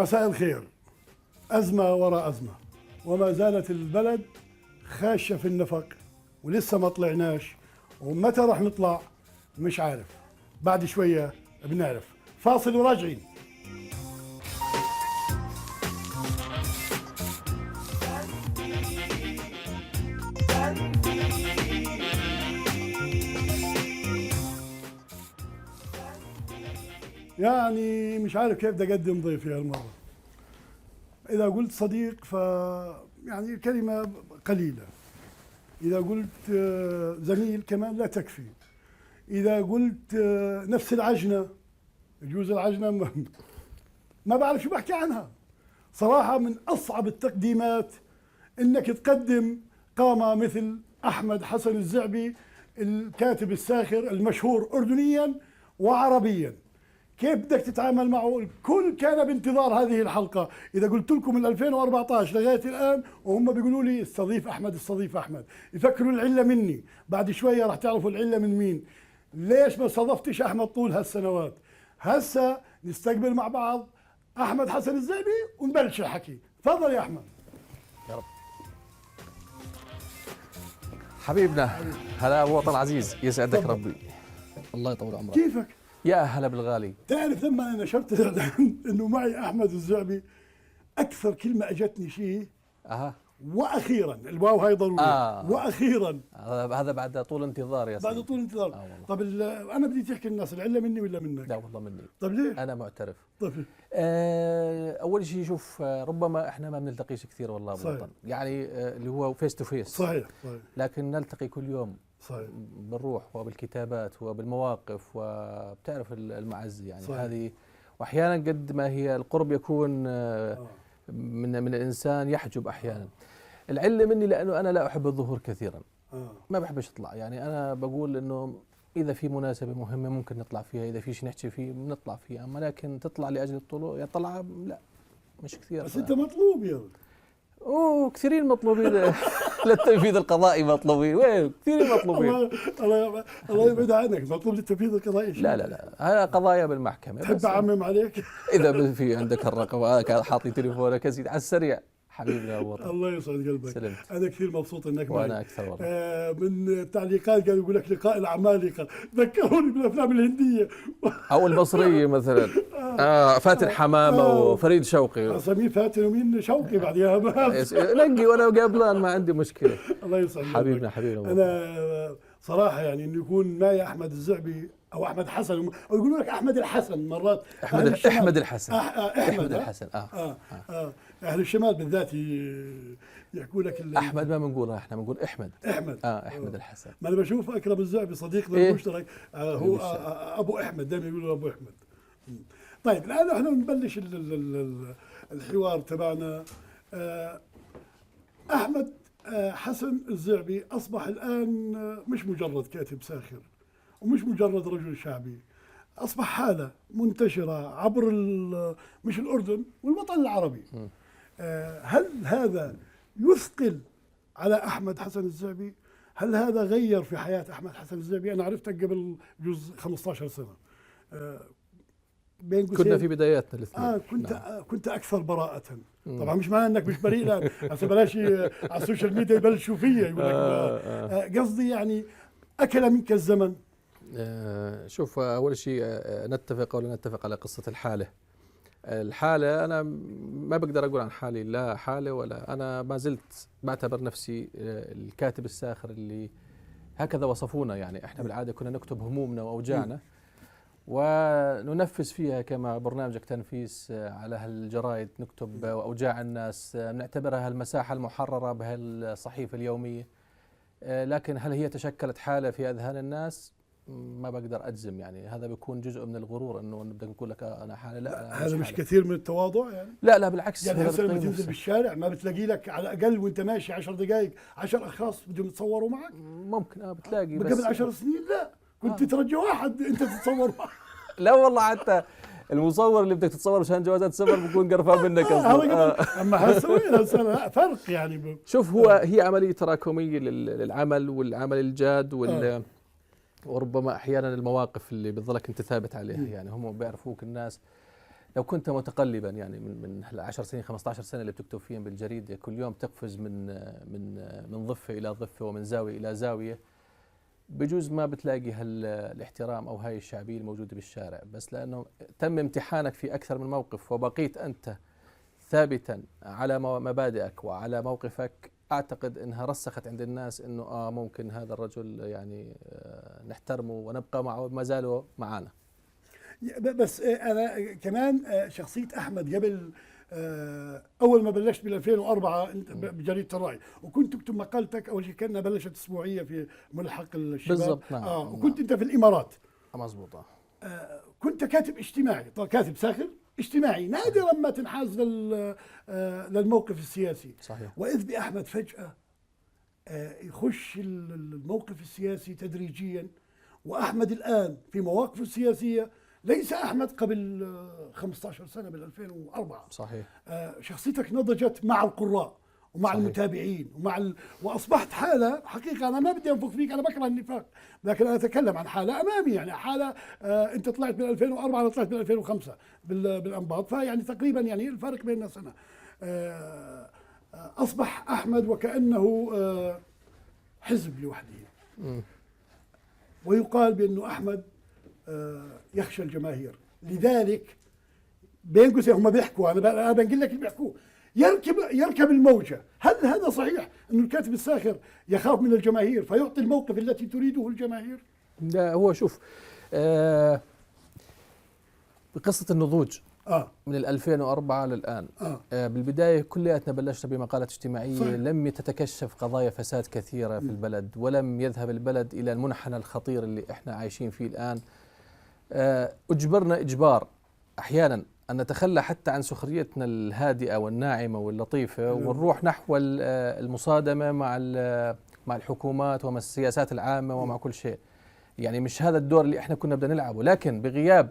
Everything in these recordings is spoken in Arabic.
مساء الخير. أزمة وراء أزمة، وما زالت البلد خاشة في النفق، ولسه ما طلعناش، ومتى راح نطلع مش عارف. بعد شوية بنعرف. فاصل وراجعين. يعني مش عارف كيف بدي أقدم ضيفي هالمرة. إذا قلت صديق ف يعني كلمة قليلة، إذا قلت زميل كمان لا تكفي، إذا قلت نفس العجنة، يجوز العجنة ما بعرف شو بحكي عنها. صراحة من أصعب التقديمات إنك تقدم قامة مثل أحمد حسن الزعبي، الكاتب الساخر المشهور أردنيا وعربيا. كيف بدك تتعامل معه؟ الكل كان بانتظار هذه الحلقة. إذا قلت لكم من 2014 لغاية الآن وهم بيقولوا لي استضيف أحمد استضيف أحمد، يفكروا العلة مني. بعد شوية راح تعرفوا العلة من مين. ليش ما استضفتش أحمد طول هالسنوات؟ هسه نستقبل مع بعض أحمد حسن الزعبي ونبلش الحكي. تفضل يا أحمد. يا رب. حبيبنا، هلا أبو وطن عزيز، يسعدك ربي. الله يطول عمرك. كيفك؟ يا هلا بالغالي. تعرف لما أنا نشرت إنه معي أحمد الزعبي، أكثر كلمة أجتني شيء واخيرا، الواو هاي ضروريه. واخيرا هذا بعد طول انتظار يا سيدي. بعد طول انتظار. طب انا بدي تحكي الناس العله مني ولا منك؟ لا والله مني. طب ليه؟ انا معترف. طيب اول شيء شوف، ربما احنا ما بنلتقيش كثير والله ابو وطن، يعني اللي هو فيس تو فيس. صحيح. لكن نلتقي كل يوم. صحيح. بالروح وبالكتابات وبالمواقف، وبتعرف المعزه يعني. صحيح. هذه واحيانا قد ما هي القرب يكون من الانسان يحجب احيانا. العله مني لانه انا لا احب الظهور كثيرا. ما بحبش اطلع، يعني انا بقول انه اذا في مناسبه مهمه ممكن نطلع فيها، اذا في شيء نحكي فيه بنطلع فيه، اما لكن تطلع لاجل الطلوع يعني طلعه لا، مش كثير. بس انت مطلوب يا كثيرين مطلوبين. للتنفيذ القضائي مطلوبين، وين كثيرين مطلوبين. الله يبعد عنك، مطلوب للتنفيذ القضائي. لا هذا قضايا بالمحكمه. تحب اعمم عليك؟ اذا في عندك الرقم هذا حاط لي تليفونك يا سيدي على السريع. حبيبنا يا وطن. الله يسعد قلبك. سلمت. انا كثير مبسوط انك معي. وانا اكثر والله. من التعليقات قالوا يقول لك لقاء العمالقه، ذكروني بالافلام الهنديه او المصريه مثلا. فاتن حمامه وفريد شوقي. اسامي فاتن ومين شوقي بعدها. نقي وانا قبلان ما عندي مشكله. الله يسعد حبيبنا. انا صراحه يعني انه يكون معي احمد الزعبي او احمد حسن، او يقولوا لك احمد الحسن مرات. احمد الحسن. احمد الحسن. اهل الشمال بالذات يحكوا لك احمد ما بنقولها، احنا بنقول احمد. احمد الحسن. ما انا بشوف اكرم الزعبي صديقنا المشترك هو ابو احمد، دائما يقولوا ابو احمد. طيب الان احنا بنبلش الحوار تبعنا. احمد حسن الزعبي اصبح الان مش مجرد كاتب ساخر ومش مجرد رجل شعبي، اصبح حاله منتشره عبر مش الاردن والوطن العربي. هل هذا يثقل على احمد حسن الزعبي؟ هل هذا غير في حياه احمد حسن الزعبي؟ انا عرفتك قبل جزء 15 سنه. بين كنا في بداياتنا الاثنين. كنت اكثر براءة. طبعا مش معناه انك مش بريء الان، هسه بلاش على السوشيال ميديا يبلشوا فيا يقول لك قصدي يعني اكل منك الزمن. شوف، اول شيء نتفق ولا نتفق على قصة الحالة. انا ما بقدر اقول عن حالي لا حالة، ولا انا ما زلت بعتبر نفسي الكاتب الساخر اللي هكذا وصفونا. يعني احنا بالعادة كنا نكتب همومنا واوجاعنا وننفس فيها كما برنامجك تنفيس على هالجرائد، نكتب أوجاع الناس، نعتبرها المساحة المحررة بهالصحيفة اليومية. لكن هل هي تشكلت حالة في أذهان الناس؟ ما بقدر أجزم. يعني هذا بيكون جزء من الغرور، أنه بدك نقول لك أنا حالة. لا، هذا مش كثير من التواضع يعني. لا بالعكس. يعني هسه لما تنزل بالشارع ما بتلاقي لك على الأقل وأنت ماشي 10 دقائق 10 أشخاص بدهم يتصوروا معك؟ ممكن بتلاقي، بس قبل 10 سنين لا، كنت ترجى واحد انت تتصور معه. لا والله، حتى المصور اللي بدك تتصور مشان جوازات سفر بكون قرفان منك اصلا. اما هسه فرق يعني. شوف، هي عمليه تراكميه للعمل والعمل الجاد وربما احيانا المواقف اللي بتظلك انت ثابت عليها. يعني هم بيعرفوك الناس لو كنت متقلبا يعني من 10 سنين 15 سنة اللي بتكتب فيهم بالجريدة، كل يوم تقفز من ضفة إلى ضفة ومن زاوية إلى زاوية، بجوز ما بتلاقي الاحترام أو هاي الشعبية الموجودة بالشارع. بس لأنه تم امتحانك في أكثر من موقف وبقيت أنت ثابتا على مبادئك وعلى موقفك، أعتقد أنها رسخت عند الناس أنه ممكن هذا الرجل يعني نحترمه ونبقى معه ما زالوا معنا. بس أنا كمان شخصية أحمد قبل أول ما بلشت بال 2004 بجريدة الرأي، وكنت تكتب مقالتك أول شيء كأنها بلشت أسبوعية في ملحق الشباب بالضبط. نعم. وكنت أنت في الإمارات. مضبوط. كنت كاتب اجتماعي، كاتب ساخر اجتماعي، نادرا ما تنحاز للموقف السياسي. صحيح. وإذ بأحمد فجأة يخش الموقف السياسي تدريجيا، وأحمد الآن في مواقفه السياسية ليس أحمد قبل 15 سنة بال 2004. صحيح. شخصيتك نضجت مع القراء ومع صحيح. المتابعين وأصبحت حالة حقيقة. أنا ما بدي أنفخ فيك، أنا بكره النفاق، لكن أنا أتكلم عن حالة أمامي، يعني حالة أنت طلعت بال 2004 أنا طلعت بال 2005 بالأنباط، فيعني تقريبا يعني الفارق بيننا سنة. أصبح أحمد وكأنه حزب لوحده. ويقال بأنه أحمد يخشى الجماهير، لذلك بين قوسين هم بيحكوا، أنا بنقول لك اللي بيحكوه، يركب الموجة. هل هذا صحيح أنه الكاتب الساخر يخاف من الجماهير فيعطي الموقف التي تريده الجماهير؟ لا، هو شوف بقصة النضوج من 2004 للآن. بالبداية كلياتنا بلشنا بمقالة اجتماعية. صحيح. لم تتكشف قضايا فساد كثيرة في البلد، ولم يذهب البلد إلى المنحنى الخطير اللي احنا عايشين فيه الآن. أجبرنا إجبار أحيانا أن نتخلى حتى عن سخريتنا الهادئة والناعمة واللطيفة ونروح نحو المصادمة مع الحكومات ومع السياسات العامة ومع كل شيء. يعني مش هذا الدور اللي احنا كنا بدنا نلعبه، لكن بغياب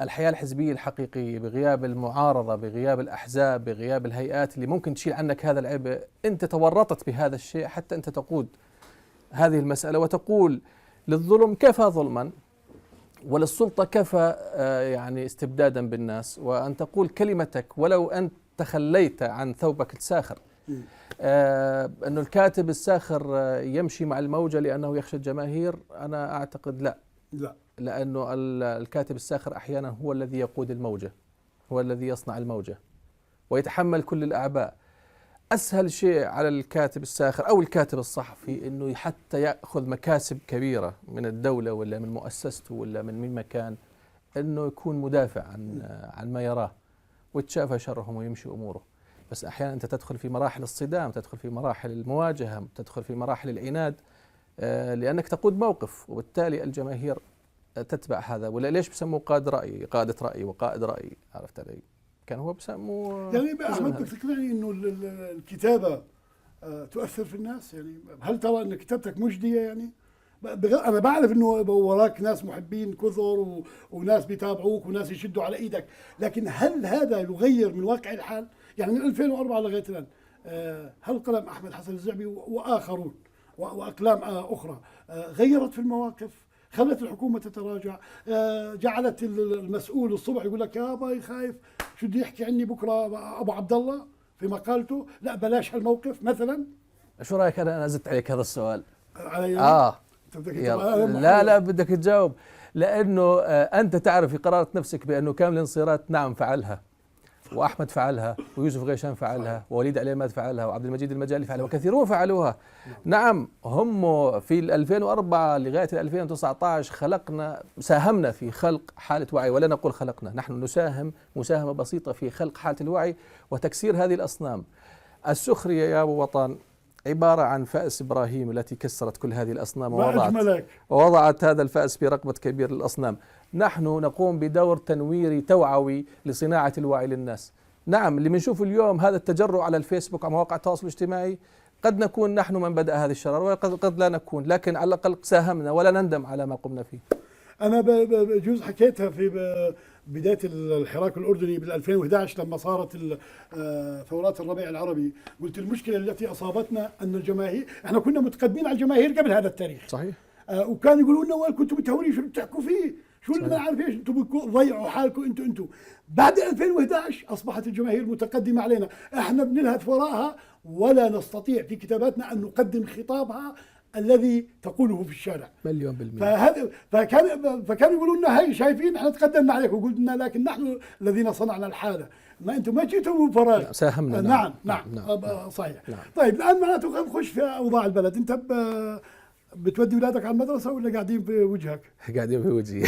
الحياة الحزبية الحقيقية، بغياب المعارضة، بغياب الأحزاب، بغياب الهيئات اللي ممكن تشيل عنك هذا العبء، أنت تورطت بهذا الشيء حتى أنت تقود هذه المسألة وتقول للظلم كفى ظلما وللسلطة كفى يعني استبدادا بالناس، وأن تقول كلمتك ولو أنت تخليت عن ثوبك الساخر. أنه الكاتب الساخر يمشي مع الموجة لأنه يخشى الجماهير، أنا أعتقد لا، لأنه الكاتب الساخر أحيانا هو الذي يقود الموجة، هو الذي يصنع الموجة ويتحمل كل الأعباء. أسهل شيء على الكاتب الساخر أو الكاتب الصحفي أنه حتى يأخذ مكاسب كبيرة من الدولة ولا من مؤسسته ولا من مكان، أنه يكون مدافع عن ما يراه ويتشافى شرهم ويمشي أموره. بس أحيانا أنت تدخل في مراحل الصدام، تدخل في مراحل المواجهة، تدخل في مراحل العناد، لأنك تقود موقف، وبالتالي الجماهير تتبع هذا. ولا ليش بسموه قادة رأي وقائد رأي؟ عرفت علي؟ كان هو بسموه يعني أحمد بدك تقنعني إنه الكتابة تؤثر في الناس؟ يعني هل ترى أن كتابتك مجدية؟ يعني أنا بعرف إنه وراك ناس محبين كثر وناس بيتابعوك وناس يشدوا على إيدك، لكن هل هذا يغير من واقع الحال؟ يعني من 2004 لغاية الآن هل قلم أحمد حسن الزعبي وآخرون وأقلام أخرى غيرت في المواقف؟ خلت الحكومة تتراجع؟ جعلت المسؤول الصبح يقول لك يا باي خايف شو بده يحكي عني بكرة أبو عبد الله في مقالته، لا بلاش هالموقف مثلا؟ شو رأيك أنا زدت عليك هذا السؤال؟ علي لا بدك تجاوب، لأنه أنت تعرف في قرارة نفسك بأنه كامل الانصيارات نعم فعلها، وأحمد فعلها، ويوسف غيشان فعلها، ووليد عليمات فعلها، وعبد المجيد المجالي فعلها، وكثيرون فعلوها. نعم هم في 2004 لغاية 2019 ساهمنا في خلق حالة وعي، ولا نقول خلقنا، نحن نساهم مساهمة بسيطة في خلق حالة الوعي وتكسير هذه الأصنام. السخرية يا أبو وطن عبارة عن فأس إبراهيم التي كسرت كل هذه الأصنام ووضعت هذا الفأس في رقبة كبير الأصنام. نحن نقوم بدور تنويري توعوي لصناعة الوعي للناس. نعم اللي بنشوفه اليوم هذا التجرؤ على الفيسبوك على مواقع التواصل الاجتماعي، قد نكون نحن من بدأ هذه الشرار وقد لا نكون، لكن على الأقل ساهمنا ولا نندم على ما قمنا فيه. أنا بجوز حكيتها في بداية الحراك الأردني بال 2011 لما صارت ثورات الربيع العربي، قلت المشكلة التي أصابتنا أن الجماهير، احنا كنا متقدمين على الجماهير قبل هذا التاريخ. صحيح. وكانوا يقولوا لنا وين كنتوا متهورين، شو بتحكوا فيه، شو اللي ما عارف ايش، انتم ضيعوا حالكم انتم. بعد 2011 اصبحت الجماهير متقدمه علينا، احنا بنلهث وراءها ولا نستطيع في كتاباتنا ان نقدم خطابها الذي تقوله في الشارع. مليون بالمئة. فهذا فكانوا يقولوا لنا هي شايفين احنا تقدمنا عليكم، وقلنا لكن نحن الذين صنعنا الحاله، ما انتم ما جيتوا من فراغ. ساهمنا. نعم. صحيح. نعم. طيب الان معناته خلينا نخش في اوضاع البلد. انت بتودي اولادك على المدرسه ولا قاعدين في وجهك؟ قاعدين في وجهي.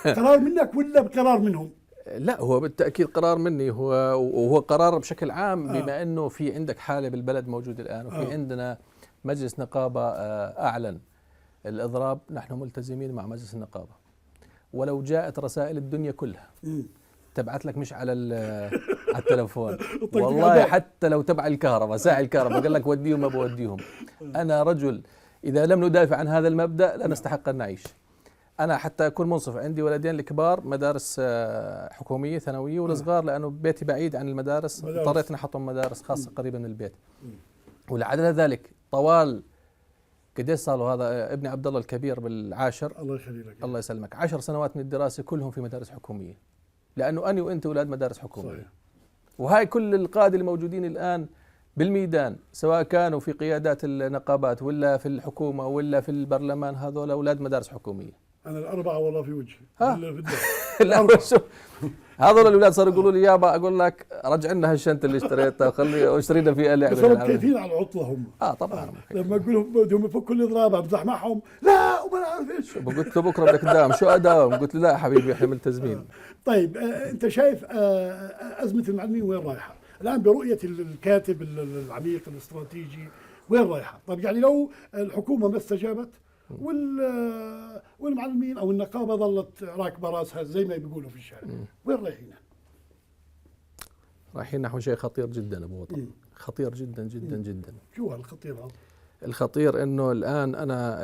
قرار منك ولا بقرار منهم؟ لا، هو بالتأكيد قرار مني، وهو قرار بشكل عام. بما أنه في عندك حالة بالبلد موجود الآن، وفي عندنا مجلس نقابة أعلن الإضراب، نحن ملتزمين مع مجلس النقابة. ولو جاءت رسائل الدنيا كلها تبعت لك مش على التلفون والله، حتى لو تبع الكهرباء ساعي الكهرباء قال لك وديهم ما بوديهم. أنا رجل إذا لم ندافع عن هذا المبدأ لا نستحق أن نعيش. أنا حتى أكون منصف، عندي ولدين الكبار مدارس حكومية ثانوية، والصغار لأنه بيتي بعيد عن المدارس اضطريت أن أحطهم مدارس خاصة قريبة من البيت. ولعل ذلك طوال قديش صار له هذا ابني عبد الله الكبير بالعاشر، الله يخليك الله يسلمك، 10 سنوات من الدراسة كلهم في مدارس حكومية، لأنه أنا وأنت أولاد مدارس حكومية. صحيح. وهاي كل القادة الموجودين الآن بالميدان سواء كانوا في قيادات النقابات ولا في الحكومة ولا في البرلمان، هذول أولاد مدارس حكومية. أنا الأربعة والله في وجهي. لا هذول الأولاد صاروا يقولوا لي يابا، أقول لك رجع لنا هالشنطة اللي اشتريتها وخلي اشترينا فيها لعبة. صاروا كيفين على العطلة هم. طبعا. لما أقول لهم بدهم يفكوا الإضراب أمزح معهم، لا وما عارف إيش. قلت له بكرة بدك تداوم، شو أداوم؟ قلت له لا حبيبي إحنا ملتزمين. طيب أنت شايف أزمة المعلمين وين رايحة؟ الآن برؤية الكاتب العميق الاستراتيجي وين رايحة؟ طيب يعني لو الحكومة ما استجابت والمعلمين او النقابه ظلت راكبه راسها زي ما بيقولوا في الشارع، وين رايحين؟ رايحين نحو شيء خطير جدا ابو وطن، خطير جدا جدا جدا. شو هالخطير هذا؟ الخطير انه الان انا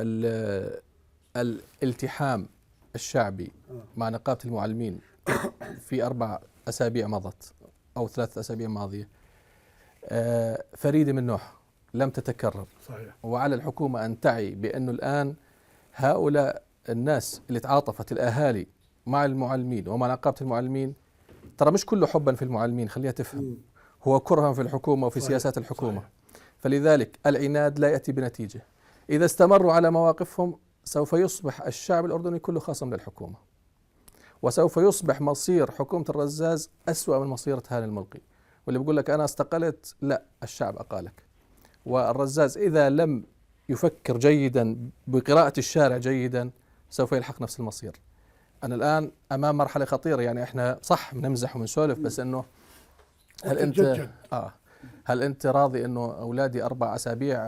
الالتحام الشعبي مع نقابه المعلمين في 4 أسابيع مضت او 3 أسابيع ماضيه فريده من نوعها لم تتكرر. صحيح. وعلى الحكومة أن تعي بأنه الآن هؤلاء الناس اللي تعاطفت الأهالي مع المعلمين ومع نقابة المعلمين، ترى مش كله حبا في المعلمين، خليها تفهم، هو كرها في الحكومة وفي صحيح. سياسات الحكومة. صحيح. فلذلك العناد لا يأتي بنتيجة. إذا استمروا على مواقفهم سوف يصبح الشعب الأردني كله خاصم للحكومة، وسوف يصبح مصير حكومة الرزاز أسوأ من مصيرة هاني الملقي. واللي بيقول لك أنا استقلت، لا، الشعب أقالك. والرزاز إذا لم يفكر جيدا بقراءة الشارع جيدا سوف يلحق نفس المصير. أنا الآن أمام مرحلة خطيرة، يعني إحنا صح بنمزح وبنسولف، بس إنه هل أنت راضي إنه أولادي 4 أسابيع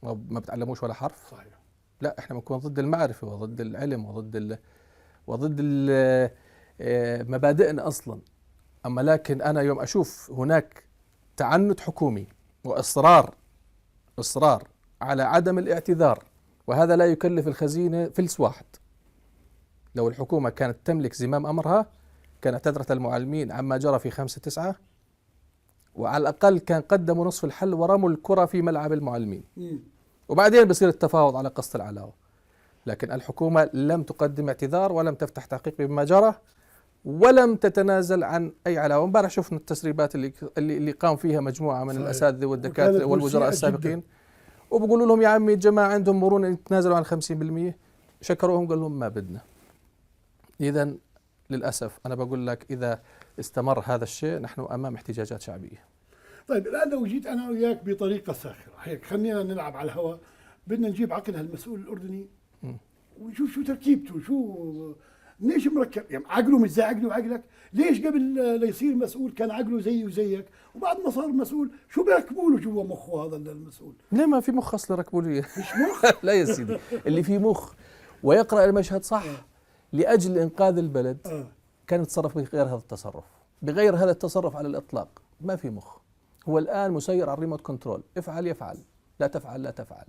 ما بتعلموش ولا حرف؟ صحيح. لا، إحنا بنكون ضد المعرفة وضد العلم وضد مبادئنا أصلا. أما لكن أنا يوم أشوف هناك تعنت حكومي وإصرار على عدم الاعتذار، وهذا لا يكلف الخزينة فلس واحد. لو الحكومة كانت تملك زمام أمرها كان اعتذرت المعلمين عما جرى في 5/9، وعلى الأقل كان قدموا نصف الحل ورموا الكرة في ملعب المعلمين، وبعدين بصير التفاوض على قسط العلاوة. لكن الحكومة لم تقدم اعتذار ولم تفتح تحقيق بما جرى ولم تتنازل عن أي علاوة. امبارح شفنا التسريبات اللي قام فيها مجموعة من الأساتذة والدكاترة والوزراء السابقين، وبقولوا لهم يا عمي الجماعة عندهم مرونة يتنازلوا عن 50%، شكروهم قال لهم ما بدنا. إذا للأسف أنا بقول لك إذا استمر هذا الشيء نحن أمام احتجاجات شعبية. طيب الآن لو جيت أنا وياك بطريقة ساخرة هيك، خلينا نلعب على الهواء، بدنا نجيب عقل هالمسؤول الأردني ونشوف شو تركيبته، شو ليش مركب، يعني عقله مش زي عقلي وعقلك. ليش قبل ليصير مسؤول كان عقله زيي وزيك، وبعد ما صار مسؤول شو بيركبوا له جوا مخه هذا المسؤول؟ ليه ما في مخ اصلا ركبوا لي؟ مش مخ؟ لا يا سيدي، اللي فيه مخ ويقرأ المشهد صح لأجل إنقاذ البلد كان يتصرف بغير هذا التصرف، بغير هذا التصرف على الإطلاق. ما في مخ، هو الآن مسير على الريموت كنترول، افعل يفعل، لا تفعل لا تفعل.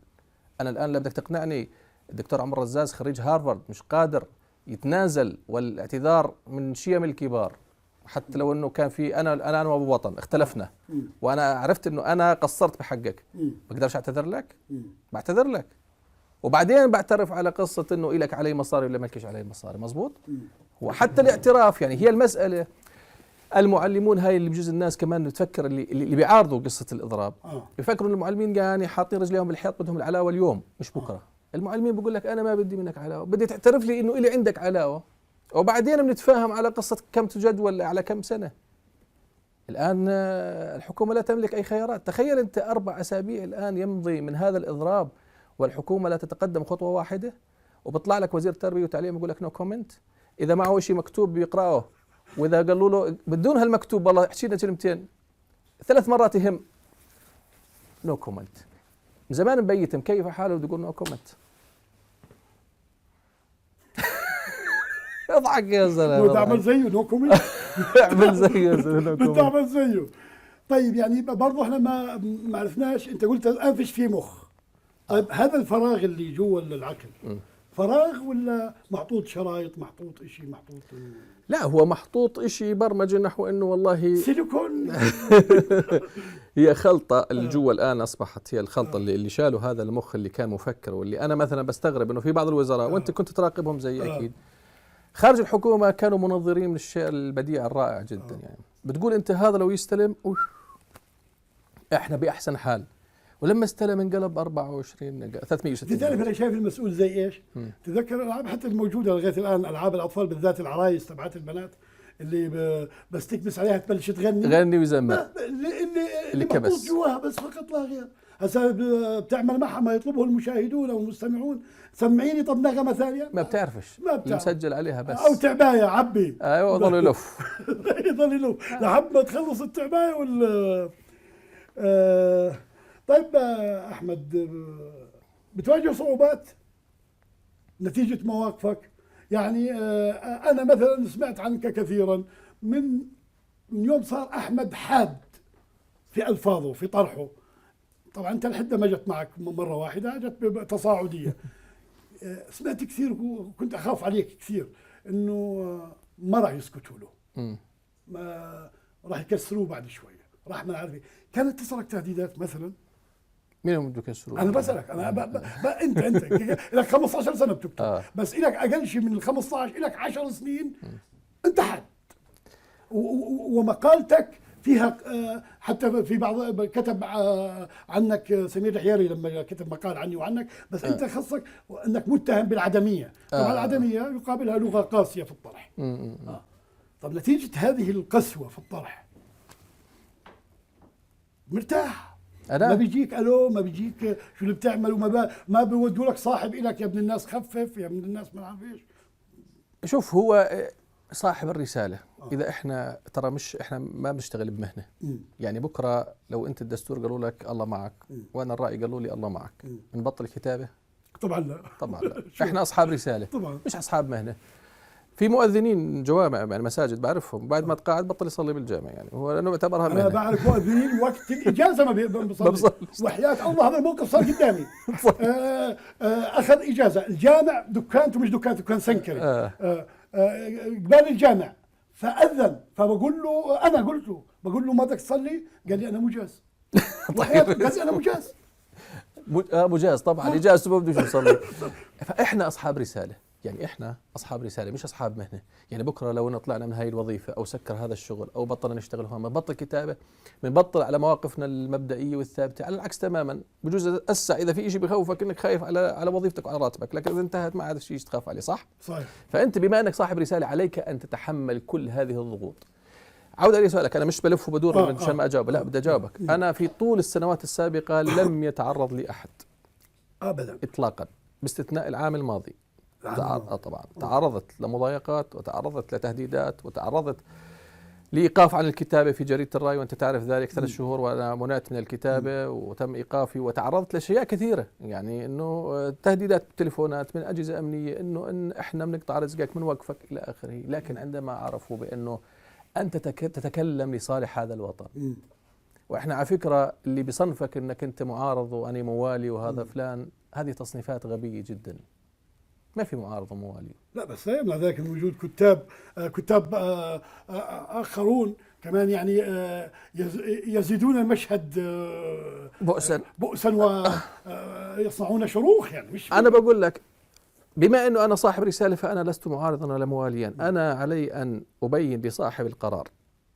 أنا الآن لو بدك تقنعني الدكتور عمر رزاز خريج هارفارد مش قادر يتنازل والاعتذار من شيم الكبار، حتى لو انه كان في انا وابو وطن اختلفنا وانا عرفت انه انا قصرت بحقك، بقدرش اعتذر لك؟ بعتذر لك، وبعدين بعترف على قصة انه إلك علي مصاري ولا مالكش علي مصاري. مظبوط. وحتى الاعتراف يعني هي المسألة. المعلمون هاي اللي بجوز الناس كمان بتفكر اللي بيعارضوا قصة الإضراب بيفكروا ان المعلمين يعني حاطين رجليهم بالحيط بدهم العلاوة اليوم مش بكرة. المعلمين بيقول لك انا ما بدي منك علاوة، بدي تعترف لي انه إلي عندك علاوة، وبعدين بنتفاهم على قصة كم تجدول على كم سنة. الآن الحكومة لا تملك أي خيارات. تخيل أنت 4 أسابيع الآن يمضي من هذا الإضراب والحكومة لا تتقدم خطوة واحدة، وبطلع لك وزير التربية والتعليم يقول لك نو كومنت. إذا معه شيء مكتوب بيقرأه، وإذا قالوا له بدون هالمكتوب والله احكي لنا كلمتين 3 مرات يهم نو كومنت. من زمان مبيتم كيف حاله بده يقول نو كومنت. اضحك يا زلمه. تعمل زيه نو كومنت. اعمل زيه نو كومنت. تعمل زيه. طيب يعني برضه احنا ما عرفناش، انت قلت الان فيش فيه مخ. طيب هذا الفراغ اللي جوا العقل فراغ ولا محطوط شرايط، محطوط شيء، محطوط؟ لا هو محطوط شيء برمجي نحو انه والله سيليكون. هي خلطة اللي جوا الآن أصبحت هي الخلطة اللي شالوا هذا المخ اللي كان مفكر، واللي أنا مثلا بستغرب إنه في بعض الوزراء وأنت كنت تراقبهم زي أكيد خارج الحكومة كانوا منظرين من الشيء البديع الرائع جدا. يعني بتقول أنت هذا لو يستلم إحنا بأحسن حال، ولما استلم انقلب 24 360. تعرف انا شايف المسؤول زي ايش؟ تذكر الالعاب حتى الموجوده لغايه الان، العاب الاطفال بالذات العرايس تبعت البنات اللي بس تكبس عليها تبلش تغني ويزمر، اللي كبس جواها بس فقط لا غير. هسه بتعمل معها ما يطلبه المشاهدون او المستمعون، سمعيني طب نغمه ثانيه. ما بتعرفش، ما بتعرف. مسجل عليها بس، او تعبايه عبي. ايوه يضل يلف. يضل يلف لحد ما تخلص التعبايه طيب أحمد، بتواجه صعوبات نتيجة مواقفك؟ يعني أنا مثلا سمعت عنك كثيرا من يوم صار أحمد حاد في ألفاظه في طرحه. طبعا أنت الحدة ما جت معك مرة واحدة، جت تصاعدية. سمعت كثير وكنت أخاف عليك كثير إنه ما راح يسكتوا له، ما راح يكسروه بعد شوية، راح ما عارف. كانت تصلك تهديدات مثلا؟ مين هم بده يكسروه؟ انا بسالك، انت لك 15 سنه بتكتب بس لك اقل شيء من ال 15 لك 10 سنين انت حد، ومقالتك فيها حتى في بعض كتب عنك سمير الحياري لما كتب مقال عني وعنك، بس انت خصك انك متهم بالعدميه. طبعا العدميه يقابلها لغه قاسيه في الطرح. طب نتيجه هذه القسوه في الطرح مرتاح؟ ما بيجيك الو، ما بيجيك شو اللي بتعمل، ما بيودوا لك صاحب لك يا ابن الناس خفف، يا ابن الناس ما عارف ايش. شوف هو صاحب الرساله اذا احنا ترى مش احنا ما بنشتغل بمهنه. يعني بكره لو انت الدستور قالوا لك الله معك وانا الراي قالوا لي الله معك، نبطل كتابه؟ طبعا لا، طبعا لا. احنا اصحاب رساله طبعا، مش اصحاب مهنه. في مؤذنين جوامع يعني مساجد بعرفهم بعد ما تقاعد بطل يصلي بالجامع، يعني هو لانه بعتبرها مهنه. انا بعرف مؤذنين وقت الاجازه ما بيصلي. وحياة الله هذا الموقف صار قدامي. اخذ اجازه، الجامع دكانته مش دكانته، كان سنكري قبال الجامع، فاذن، فبقول له انا قلت له بقول له ما بدك تصلي؟ قال لي انا مجاز. قال لي انا مجاز. مجاز طبعا، اجازته ما بدوش يصلي. فاحنا اصحاب رساله، يعني احنا اصحاب رساله مش اصحاب مهنه. يعني بكره لو طلعنا من هاي الوظيفه او سكر هذا الشغل او بطلنا نشتغل هون، بنبطل كتابه، بنبطل على مواقفنا المبدئيه والثابته. على العكس تماما، بجوز اسا اذا في شيء بخوفك انك خايف على وظيفتك وعلى راتبك، لكن اذا انتهت ما عاد شيء تخاف عليه. صح؟ صحيح. فانت بما انك صاحب رساله عليك ان تتحمل كل هذه الضغوط. عودة لي سؤالك، انا مش بلف وبدور عشان ما اجاوب، لا بدي اجاوبك. انا في طول السنوات السابقه لم يتعرض لي احد ابدا اطلاقا باستثناء العام الماضي. طبعا تعرضت لمضايقات وتعرضت لتهديدات وتعرضت لإيقاف عن الكتابة في جريدة الرأي، وأنت تعرف ذلك. 3 شهور وأنا منعت من الكتابة وتم إيقافي، وتعرضت لأشياء كثيرة، يعني إنه تهديدات بالتليفونات من أجهزة أمنية إن إحنا بنقطع رزقك من وقفك إلى آخره. لكن عندما عرفوا بأنه أنت تتكلم لصالح هذا الوطن، وإحنا على فكرة اللي بصنفك إنك أنت معارض وأنا موالي وهذا فلان، هذه تصنيفات غبية جدا. ما في معارضة موالين. لا بس لا يمنع ذلك من وجود كتاب آخرون كمان يعني يزيدون المشهد بؤسا ويصنعون شروخ يعني. مش أنا بقول لك بما أنه أنا صاحب رسالة فأنا لست معارضا ولا مواليا. أنا علي أن أبين لصاحب القرار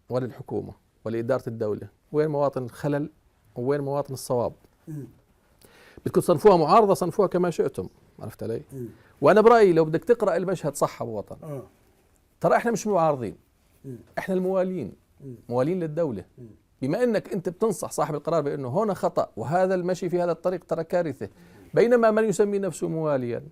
وللحكومة ولإدارة الدولة وين مواطن الخلل وين مواطن الصواب. بدكم تصنفوها معارضة صنفوها كما شئتم، عرفت علي؟ وأنا برأيي لو بدك تقرأ المشهد صح أبو وطن، ترى إحنا مش معارضين، إحنا الموالين، موالين للدولة. بما أنك أنت بتنصح صاحب القرار بأنه هنا خطأ وهذا المشي في هذا الطريق ترى كارثة، بينما من يسمي نفسه مواليا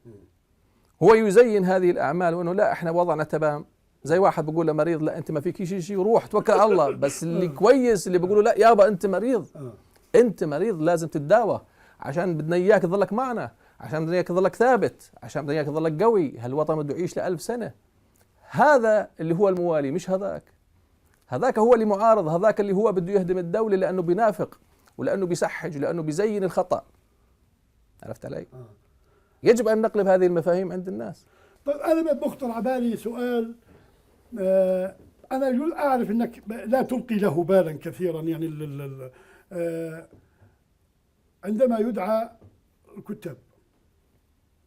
هو يزين هذه الأعمال وأنه لا إحنا وضعنا تمام. زي واحد بقول لمريض لا أنت ما فيك شيء وروح توكل على الله، بس اللي كويس اللي بيقولوا لا يابا أنت مريض، أنت مريض لازم تتداوى عشان بدنا إياك تظلك معنا، عشان بدنا إياك تظلك ثابت، عشان بدنا إياك تظلك قوي. هالوطن بده يعيش ل1000 سنة. هذا اللي هو الموالي، مش هذاك هو اللي معارض، هذاك اللي هو بده يهدم الدولة لأنه بينافق ولأنه بيسحج ولأنه بيزين الخطأ. عرفت علي؟ يجب أن نقلب هذه المفاهيم عند الناس. طيب أنا بخطر على بالي سؤال، أنا أعرف أنك لا تلقي له بالا كثيرا يعني عندما يدعى الكتاب،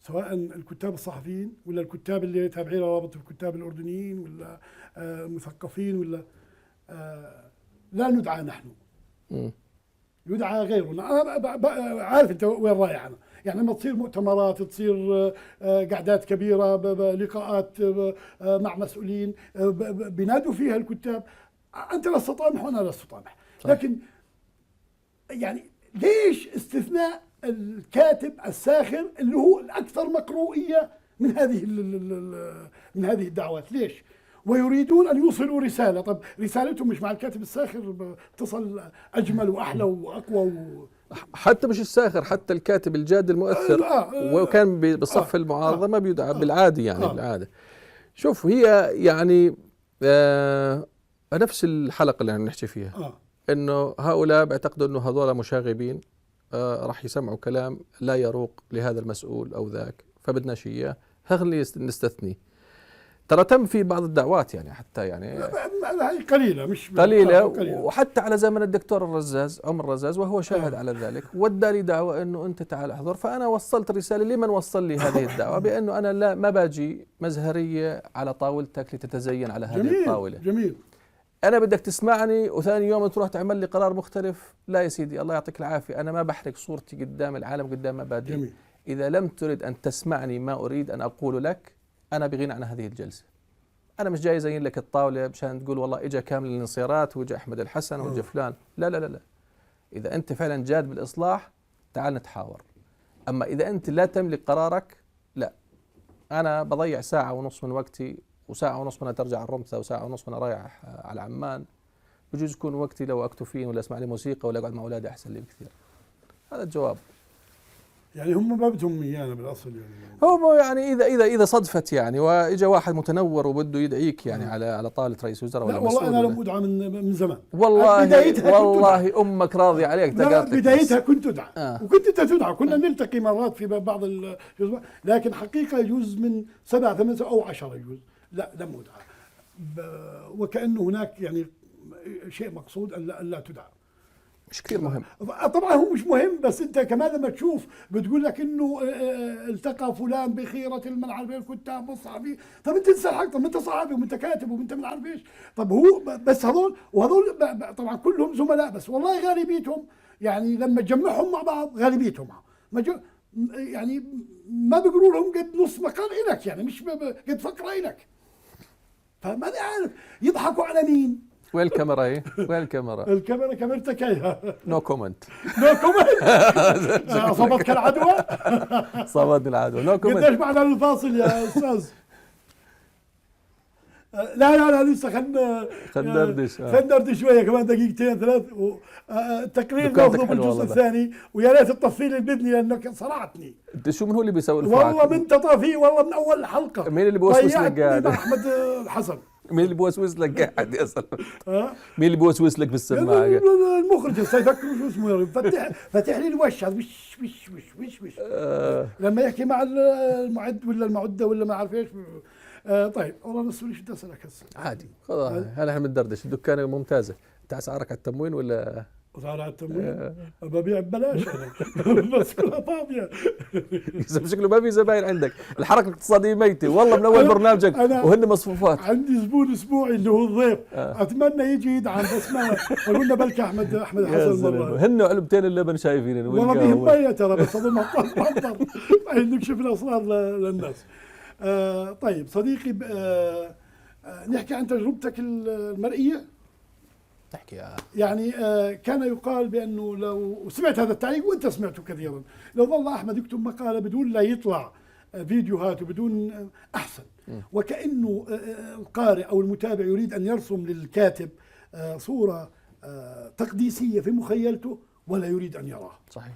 سواء الكتاب الصحفيين ولا الكتاب اللي تابعين رابطة الكتاب الأردنيين ولا مثقفين ولا لا ندعى نحن، يدعى غيرنا. أنا عارف أنت وين رايح أنا، يعني لما تصير مؤتمرات، تصير قعدات كبيرة، لقاءات مع مسؤولين بينادوا فيها الكتاب أنت لست طامح وأنا لست طامح، لكن يعني ليش استثناء الكاتب الساخر اللي هو الأكثر مقروئية من هذه الدعوات؟ ليش؟ ويريدون أن يوصلوا رسالة. طب رسالتهم مش مع الكاتب الساخر تصل أجمل وأحلى وأقوى حتى مش الساخر، حتى الكاتب الجاد المؤثر وكان بصف المعارضة ما بيدعى بالعادي يعني بالعادة. شوف هي يعني نفس الحلقة اللي عم نحكي فيها إنه هؤلاء بيعتقدوا إنه هذول مشاغبين راح يسمعوا كلام لا يروق لهذا المسؤول أو ذاك، فبدناش إياه. خلينا نستثني. ترى تم في بعض الدعوات يعني حتى يعني قليلة مش قليلة وحتى على زمن الدكتور الرزاز عمر الرزاز وهو شاهد على ذلك، ودى دعوة انه انت تعال احضر. فانا وصلت رسالة لمن وصل لي هذه الدعوة بانه انا لا ما باجي مزهرية على طاولتك لتتزين على هذه الطاولة. جميل. انا بدك تسمعني وثاني يوم تروح تعمل لي قرار مختلف. لا يا سيدي الله يعطيك العافية، انا ما بحرق صورتي قدام العالم قدام مبادئي. جميل. اذا لم ترد ان تسمعني ما اريد ان اقول لك أنا بغنى عن هذه الجلسة. أنا مش جاي زين لك الطاولة مشان تقول والله إجا كامل الانصيارات وإجا أحمد الحسن وإجا فلان. لا لا لا لا. إذا أنت فعلا جاد بالإصلاح تعال نتحاور. أما إذا أنت لا تملك قرارك لا. أنا بضيع ساعة ونص من وقتي وساعة ونص من ترجع الرمثة وساعة ونص من رايح على عمان، بجوز يكون وقتي لو أكتب فين ولا أسمع لي موسيقى ولا أقعد مع أولادي أحسن لي بكثير. هذا الجواب. يعني هم ما بدهم ايانا بالاصل يعني. هو يعني اذا صدفت يعني واجا واحد متنور وبده يدعيك يعني على طاوله رئيس وزراء ولا والله انا لم ادعى من زمان. والله امك راضيه عليك. بدايتها كنت ادعى وكنت انت تدعى، كنا نلتقي مرات في بعض لكن حقيقه يجوز من 7 8 او 10 يجوز لا لم ادعى، وكانه هناك يعني شيء مقصود ان لا تدعى. مش كثير مهم طبعا هو مش مهم، بس انت كمان لما تشوف بتقول لك انه التقى فلان بخيرة من عارف الكتاب والصحفي. طب انت تنسى الحق، طب انت صحفي وانت كاتب وانت من عارف ايش. طب هو بس وهذول طبعا كلهم زملاء، بس والله غالبيتهم يعني لما تجمعهم مع بعض غالبيتهم يعني ما بيقولوا لهم قد نص مقال إلك، يعني مش قد فقرة إلك. فما عارف يضحكوا على مين. وين الكاميرا هي؟ وين الكاميرا؟ الكاميرا كاميرتك هي. نو كومنت. نو كومنت. أصابتك العدوى؟ صابتني العدوى. نو كومنت. قديش معنا الفاصل يا أستاذ؟ لا لسه خلنا ندردش شوية كمان دقيقتين 3 التقرير ناخذه بالجزء الثاني، ويا ريت تطفي لي البدني لأنك صرعتني. انت شو من هو اللي بيسوي والله من تطافي والله من أول حلقة. مين اللي بيوسوس لك قاعد؟ أحمد الحسن. مين اللي بوسوس لك قاعد يا زلمه؟ ها مين اللي بوسوس لك بالسماعه؟ المخرج هسه يفكروا شو اسمه يا رب. فتح لي الوش هذا وش لما يحكي مع المعد ولا المعده ولا ما اعرف ايش. طيب والله نص شو بدي اسالك هسه عادي خلاص هلا احنا بندردش. الدكانه ممتازه. انت اسعارك على التموين ولا صار على التموين؟ ببيع ببلاش انا بس كلها فاضيه. شكله ما في زباين عندك. الحركه الاقتصاديه ميته والله من اول برنامجك وهن مصفوفات. عندي زبون اسبوعي اللي هو الضيف اتمنى يجي يدعم بس ما قلنا بلكي احمد حسن مره هن علبتين اللبن شايفين والله بهم ميه ترى بس اظن مطر نكشف الاسرار للناس. طيب صديقي نحكي عن تجربتك المرئيه. تحكي يعني كان يقال بانه لو سمعت هذا التعليق وانت سمعته كثيرا، لو ظل احمد يكتب مقاله بدون لا يطلع فيديوهات وبدون احسن، وكانه القارئ او المتابع يريد ان يرسم للكاتب صوره تقديسيه في مخيلته ولا يريد ان يراها. صحيح.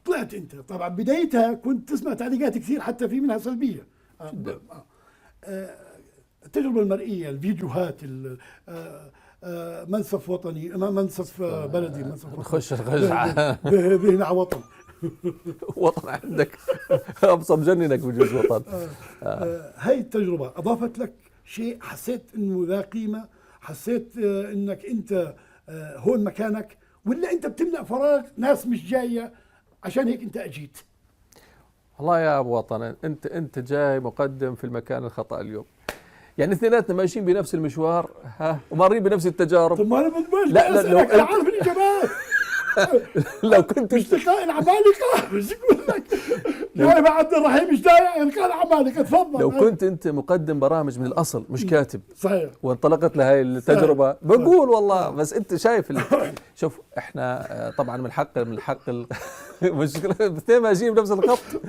طلعت انت طبعا بدايتها كنت تسمع تعليقات كثير حتى في منها سلبيه. التجربه المرئيه، الفيديوهات، منسف وطني، منسف بلدي، منسف نخش الغزعه ذهن على وطن. وطن عندك ابصر مجننك بجوز وطن. هاي التجربه اضافت لك شيء؟ حسيت انه ذا قيمه؟ حسيت انك انت هون مكانك، ولا انت بتملأ فراغ ناس مش جايه عشان هيك انت اجيت؟ والله يا ابو وطن انت جاي مقدم في المكان الخطا اليوم. يعني اثنيناتنا ماشيين بنفس المشوار ومارين بنفس التجارب. طب ما انا بدماش لا لو انا عارف الاجابات. لو كنت مش تلقاء العمالقه مش يقول لك جايب عبد الرحيم مش دايع يلقى العمالقه. تفضل. لو كنت انت مقدم برامج من الاصل مش كاتب صحيح وانطلقت لهي التجربه بقول والله. بس انت شايف شوف احنا طبعا من حق المشكله الاثنين ماشيين بنفس الخط.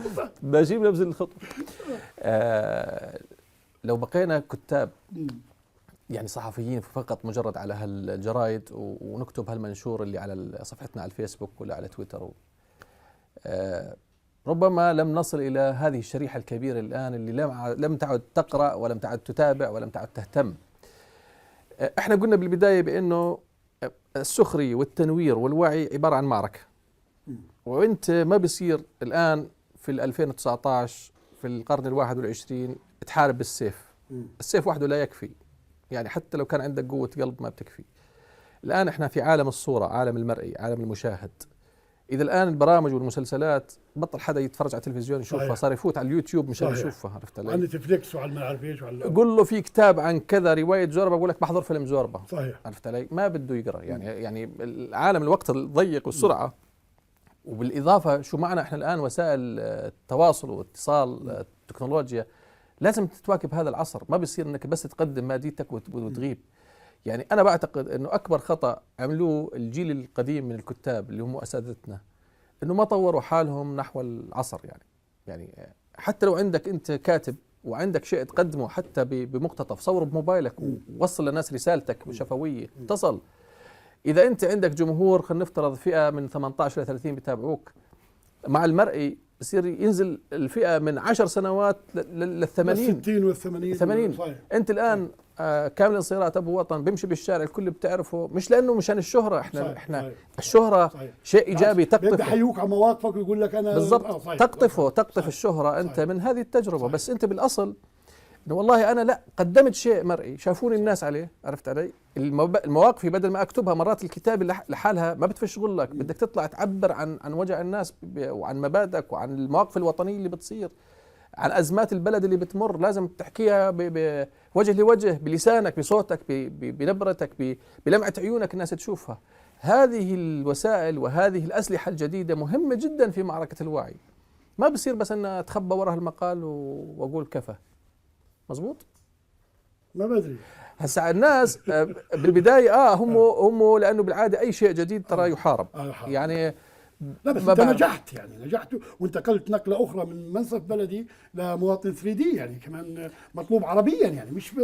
ماشيين بنفس الخط. لو بقينا كتاب يعني صحفيين فقط مجرد على هالجرايد ونكتب هالمنشور اللي على صفحتنا على الفيسبوك ولا على تويتر، ربما لم نصل إلى هذه الشريحة الكبيرة الآن اللي لم تعد تقرأ ولم تعد تتابع ولم تعد تهتم. احنا قلنا بالبداية بأنه السخرية والتنوير والوعي عبارة عن معركة، وانت ما بيصير الآن في 2019 في القرن 21 تحارب بالسيف. السيف وحده لا يكفي، يعني حتى لو كان عندك قوة قلب ما بتكفي. الآن احنا في عالم الصورة، عالم المرئي، عالم المشاهد. إذا الآن البرامج والمسلسلات بطل حدا يتفرج على التلفزيون يشوفها، صار يفوت على اليوتيوب مشان يشوفها. عرفت علي؟ على نتفليكس وعلى ما عارف ايش وعلى قول له في كتاب عن كذا رواية جوربة بقول لك بحضر فيلم جوربة. صحيح. عرفت علي؟ ما بده يقرأ. يعني العالم الوقت الضيق والسرعة، وبالإضافة شو معنا احنا الآن وسائل التواصل والاتصال، التكنولوجيا لازم تتواكب هذا العصر. ما بيصير انك بس تقدم ماديتك وتغيب. يعني انا بعتقد انه اكبر خطأ عملوه الجيل القديم من الكتاب اللي هم اساتذتنا انه ما طوروا حالهم نحو العصر. يعني حتى لو عندك انت كاتب وعندك شيء تقدمه حتى بمقتطف، صوره بموبايلك ووصل للناس رسالتك شفوية تصل. اذا انت عندك جمهور خلينا نفترض فئة من 18 ل 30 بتابعوك، مع المرئي بصير ينزل الفئة من 10 سنوات لل 80 60 وال 80. 80. انت الان كامل انصيرات ابو وطن بيمشي بالشارع الكل بتعرفه، مش لانه مشان الشهرة. احنا الشهرة شيء ايجابي تقطف. بيحيوك على مواقفك ويقول لك انا بالضبط. تقطف الشهرة انت من هذه التجربة. بس انت بالاصل انه والله انا لا قدمت شيء مرئي شافوني الناس عليه. عرفت علي؟ المواقف بدل ما اكتبها مرات الكتاب لحالها ما بتفش شغلك، بدك تطلع تعبر عن وجع الناس وعن مبادئك وعن المواقف الوطنيه اللي بتصير، عن ازمات البلد اللي بتمر، لازم تحكيها بوجه لوجه، بلسانك، بصوتك، بنبرتك، بلمعة عيونك، الناس تشوفها. هذه الوسائل وهذه الاسلحه الجديده مهمه جدا في معركه الوعي. ما بصير بس ان اتخبى وراء المقال واقول كفى. مزبوط؟ ما بدري. هسا الناس بالبدايه هم لانه بالعاده اي شيء جديد ترى يحارب. يعني لا بس انت نجحت وانتقلت نقله اخرى من منسف بلدي لمواطن 3D، يعني كمان مطلوب عربيا، يعني مش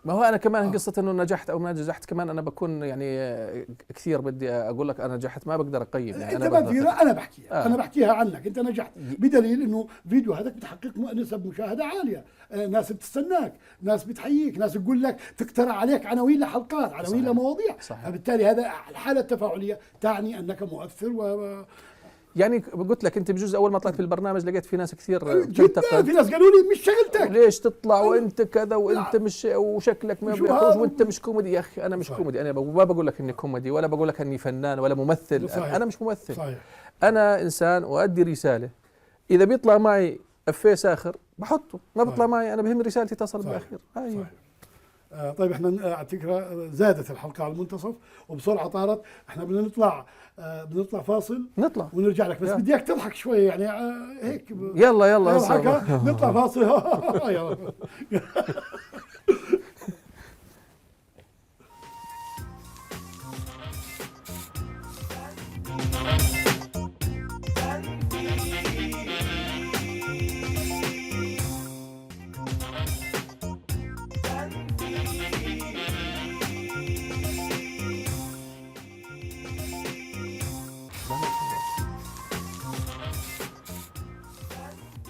ما هو انا كمان قصه انه نجحت او ما نجحت كمان انا بكون يعني كثير بدي اقول لك انا نجحت ما بقدر اقيم يعني انت ما بتقدر، انا بحكيها انا بحكيها عنك، انت نجحت ي- بدليل انه فيديو هذاك بتحقق نسب مشاهده عاليه، ناس بتستناك، ناس بتحييك، ناس تقول لك تقترح عليك عناوين لحلقات، عناوين صحيح. لمواضيع. صحيح. فبالتالي هذا الحاله التفاعليه تعني انك مؤثر يعني قلت لك انت بجوز اول ما طلعت في البرنامج لقيت في ناس كثير جدا. بتنتقد، في ناس قالوا لي مش شغلتك، ليش تطلع وانت كذا وانت مش وشكلك ما شو بيخرج هذا؟ وانت مش كوميدي. يا اخي انا مش صحيح. كوميدي، انا ما بقول لك اني كوميدي ولا بقول لك اني فنان ولا ممثل. صحيح. انا مش ممثل. صحيح. انا انسان اؤدي رساله، اذا بيطلع معي افيه ساخر بحطه، ما بيطلع صحيح. معي انا بهم رسالتي تصل صحيح. بالاخير. ايوه. صحيح. طيب احنا على فكره زادت الحلقه على المنتصف وبسرعه طارت، احنا بدنا نطلع فاصل نطلع ونرجع لك، بس يلا. بدي اياك تضحك شويه يعني هيك يلا يلا اضحك، هسه. نطلع فاصل. يلا.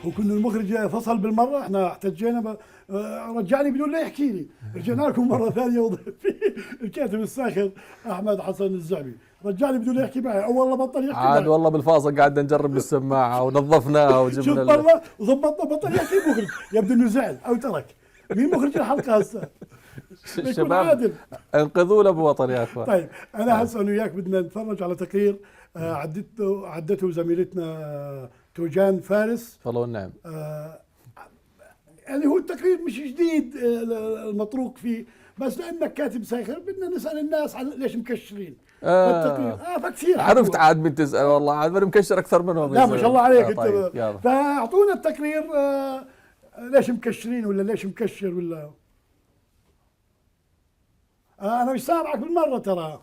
وكنا المخرج فصل بالمره، احنا احتجينا رجعني بدون لا يحكي لي، رجعنا لكم مره ثانيه وضيفي الكاتب الساخر احمد حسن الزعبي رجعني بدون لا يحكي معي، او والله بطل يحكي عاد معي. والله بالفاصل قعدنا نجرب بالسماعه ونظفناها شوف وجبنا مره وظبطنا بطل يحكي المخرج، يبدو انه زعل او ترك. مين مخرج الحلقه هسه؟ يكون الشباب عادل. انقذوا له بوطن يا اخوان. طيب انا هسه انا وياك بدنا نتفرج على تقرير عدته زميلتنا توجان فارس. والله والنعم. يعني هو التقرير مش جديد المطروق فيه، بس لانك كاتب ساخر بدنا نسال الناس عن ليش مكشرين. فالتقرير فكثير عرفت عاد من تسال والله عاد انا مكشر اكثر منهم. لا ما شاء الله عليك انت. طيب يلا. فاعطونا التقرير ليش مكشرين ولا ليش مكشر ولا انا مش سامعك بالمره ترى.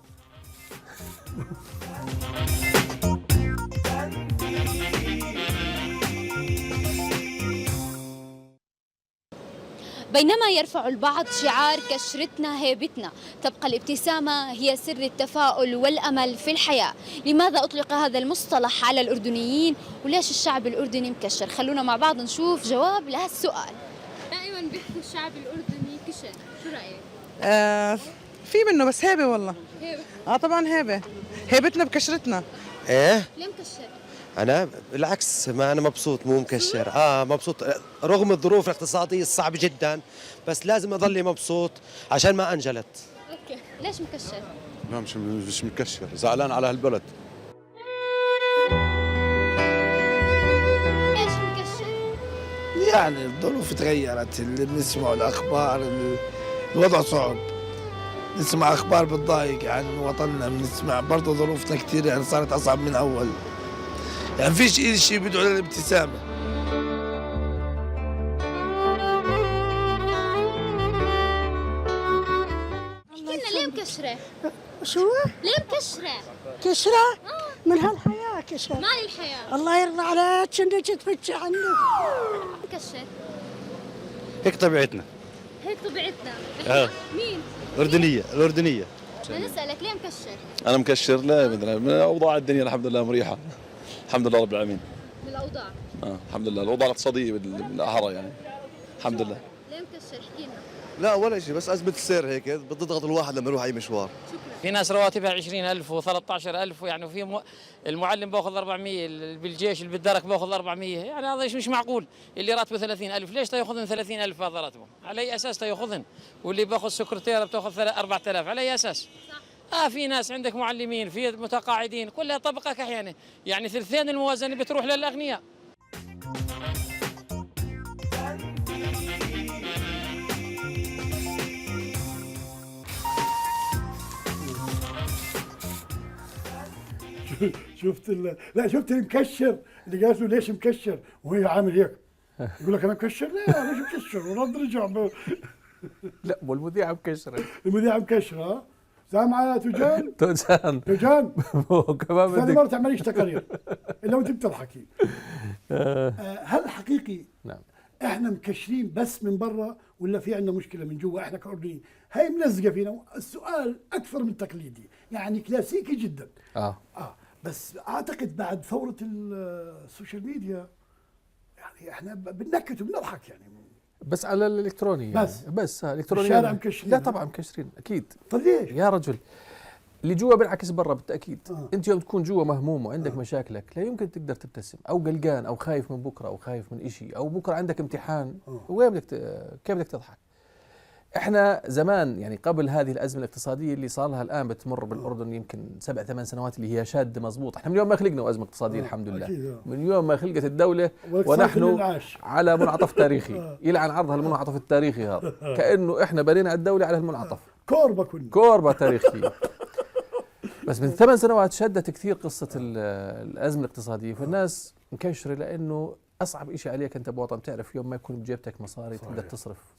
بينما يرفع البعض شعار كشرتنا هيبتنا، تبقى الابتسامة هي سر التفاؤل والأمل في الحياة. لماذا أطلق هذا المصطلح على الأردنيين وليش الشعب الأردني مكشر؟ خلونا مع بعض نشوف جواب لهالسؤال. دائما بيحكوا الشعب الأردني كشر، شو رأيك؟ في منه بس هيبة والله. هيبة؟ طبعا هيبة، هيبتنا بكشرتنا. ايه ليه مكشر؟ انا بالعكس، ما انا مبسوط مو مكشر. مبسوط رغم الظروف الاقتصاديه الصعبه جدا، بس لازم اضلي مبسوط عشان ما انجلت. اوكي، ليش مكشر؟ لا مش مكشر، زعلان على هالبلد. ليش مكشر؟ يعني الظروف تغيرت، اللي بنسمعه الأخبار الوضع صعب، نسمع أخبار بتضايق عن وطننا، بنسمع برضه ظروفنا كثير يعني صارت أصعب من أول، يعني فيش شيء بيدعو للابتسامة. احكي لنا ليه مكشرة؟ شو؟ ليه مكشرة؟ كشرة؟ من هالحياة كشرة. مال الحياة؟ الله يرضى عليك كنت تفتش عنه. مكشر. هيك طبيعتنا. هيك طبيعتنا. مين؟ الأردنية. بدنا نسألك ليه مكشر؟ أنا مكشر لا من أوضاع الدنيا الحمد لله مريحة. الحمد لله رب العالمين. من الأوضاع. الحمد لله الأوضاع الاقتصادية بالأحرى يعني. الحمد لله. ليه مكشر؟ احكي لنا. لا ولا شيء، بس أزمة السير هيك بتضغط الواحد لما يروح أي مشوار. في ناس رواتبها 20,000 و13,000 يعني، وفي المعلم باخذ 400، بالجيش اللي بالدرك باخذ 400، يعني هذا مش معقول. اللي راتبه 30,000 ليش تاخذن 30,000 هذا راتبه؟ على أي أساس تاخذن؟ واللي باخذ سكرتيرة بتاخذ 4,000 على أي أساس؟ في ناس عندك معلمين، في متقاعدين، كلها طبقة كحيانة، يعني ثلثين الموازنة بتروح للأغنياء. لا شفت المكشر اللي قالت له ليش مكشر وهي عامل هيك، يقول لك انا مكشر؟ لا ليش مكشر؟ ورد رجع لا والمذيعه مكشره. المذيعه مكشره. سامعه يا توجان؟ توجان كمان ثاني بدك. مره تعمليش تقارير الا وانت بتضحكي. هل حقيقي نعم احنا مكشرين بس من برا ولا في عندنا مشكله من جوا احنا كاردنيين؟ هاي ملزقه فينا. السؤال اكثر من تقليدي، يعني كلاسيكي جدا. بس اعتقد بعد ثوره السوشيال ميديا يعني احنا بننكت وبنضحك يعني. بس على الالكتروني يعني. بس الكتروني الشارع مكشرين. لا طبعا مكشرين اكيد. طيب ليش يا رجل اللي جوا بالعكس برا بالتاكيد. انت يوم تكون جوا مهموم وعندك مشاكلك لا يمكن تقدر تبتسم، او قلقان او خايف من بكره او خايف من إشي، او بكره عندك امتحان وين بدك كيف بدك تضحك؟ احنا زمان يعني قبل هذه الازمه الاقتصاديه اللي صار لها الان بتمر بالاردن يمكن 7-8 سنوات اللي هي شاده مضبوط. احنا من يوم ما خلقنا ازمه اقتصاديه الحمد لله، من يوم ما خلقت الدوله ونحن على منعطف تاريخي يلعن عرضها المنعطف التاريخي هذا. كانه احنا بنينا الدوله على المنعطف كوربه تاريخيه. بس من 8 سنوات شدت كثير قصه الازمه الاقتصاديه، فالناس مكشره لانه اصعب شيء عليك انت بوطن تعرف يوم ما يكون بجيبتك مصاري تقدر تصرف.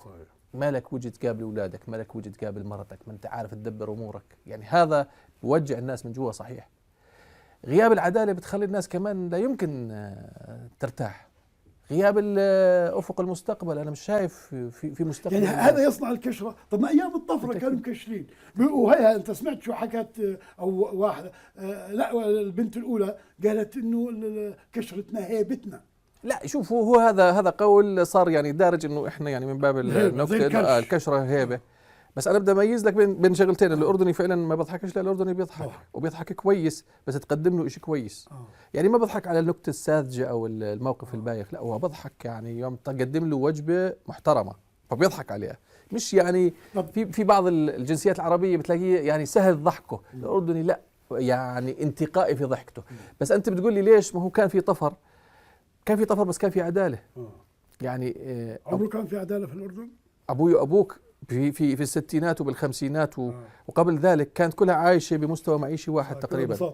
مالك وجه تقابل اولادك، مالك وجه تقابل مرتك، ما انت عارف تدبر امورك، يعني هذا بوجع الناس من جوا صحيح. غياب العداله بتخلي الناس كمان لا يمكن ترتاح. غياب افق المستقبل، انا مش شايف في مستقبل يعني هذا يصنع الكشره. طب ما ايام الطفره كانوا مكشرين، وهي انت سمعت شو حكت او واحده لا البنت الاولى قالت انه كشرتنا هيبتنا. لا شوف هو هذا قول صار يعني دارج انه احنا يعني من باب النكته الكشره هيبه. بس انا بدي اميز لك بين شغلتين. الاردني فعلا ما بضحكش، لا الاردني بيضحك وبيضحك كويس، بس تقدم له شيء كويس. يعني ما بضحك على النكته الساذجه او الموقف البايخ، لا هو بضحك يعني يوم تقدم له وجبه محترمه فبيضحك عليها. مش يعني في بعض الجنسيات العربيه بتلاقيه يعني سهل ضحكه، الاردني لا يعني انتقائي في ضحكته. بس انت بتقول لي ليش؟ ما هو كان في طفر بس كان في عداله. يعني عمره كان في عداله في الاردن؟ ابوي وابوك في الستينات وبالخمسينات وقبل ذلك كانت كلها عايشه بمستوى معيشي واحد تقريبا.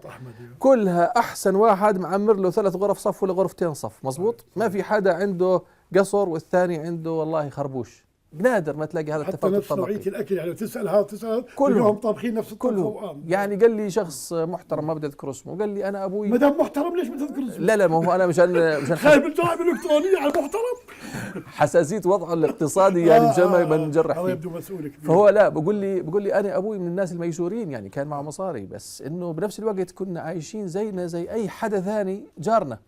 كلها احسن واحد معمر له 3 غرف صف ولا غرفتين صف مزبوط. ما في حدا عنده قصر والثاني عنده والله خربوش. نادر ما تلاقي هذا التفاوت الطبقي. حتى نفس نوعيه الاكل يعني تسال هذا تسال كلهم طابخين نفس الطبخه. يعني قال لي شخص محترم ما بدي اذكر اسمه، قال لي انا ابوي ما دام محترم ليش بتذكر اسمه؟ لا ما هو انا مشان خايف الجرائم الالكترونيه على المحترم. حساسيه وضعه الاقتصادي يعني مشان ما نجرح فيه. يبدو مسؤول كبير. فهو لا بقول لي انا ابوي من الناس الميسورين، يعني كان معه مصاري، بس انه بنفس الوقت كنا عايشين زينا زي اي حدا ثاني جارنا.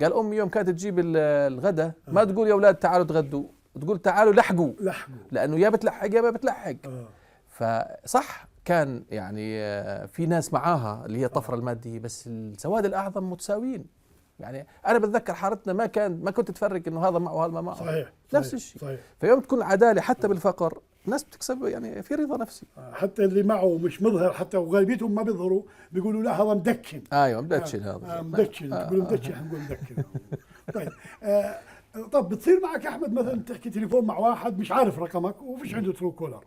قال امي يوم كانت تجيب الغداء ما تقول يا اولاد تعالوا تغدوا، تقول تعالوا لحقوا لانه يا بتلحق يا ما بتلحق. فصح كان يعني في ناس معاها اللي هي الطفره الماديه، بس السواد الاعظم متساويين. يعني انا بتذكر حارتنا ما كنت تفرق انه هذا معه وهذا ما معه. صحيح نفس الشيء. فيوم تكون العداله حتى بالفقر الناس بتكسب يعني في رضا نفسي. حتى اللي معه مش مظهر حتى وغالبيتهم ما بيظهروا بيقولوا لا هذا مدكن. ايوه مدكن هذا مدكن. تقولوا مدكن احنا نقول مدكن. طيب بتصير معك احمد مثلا تحكي تليفون مع واحد مش عارف رقمك وفيش عنده ترو كولر،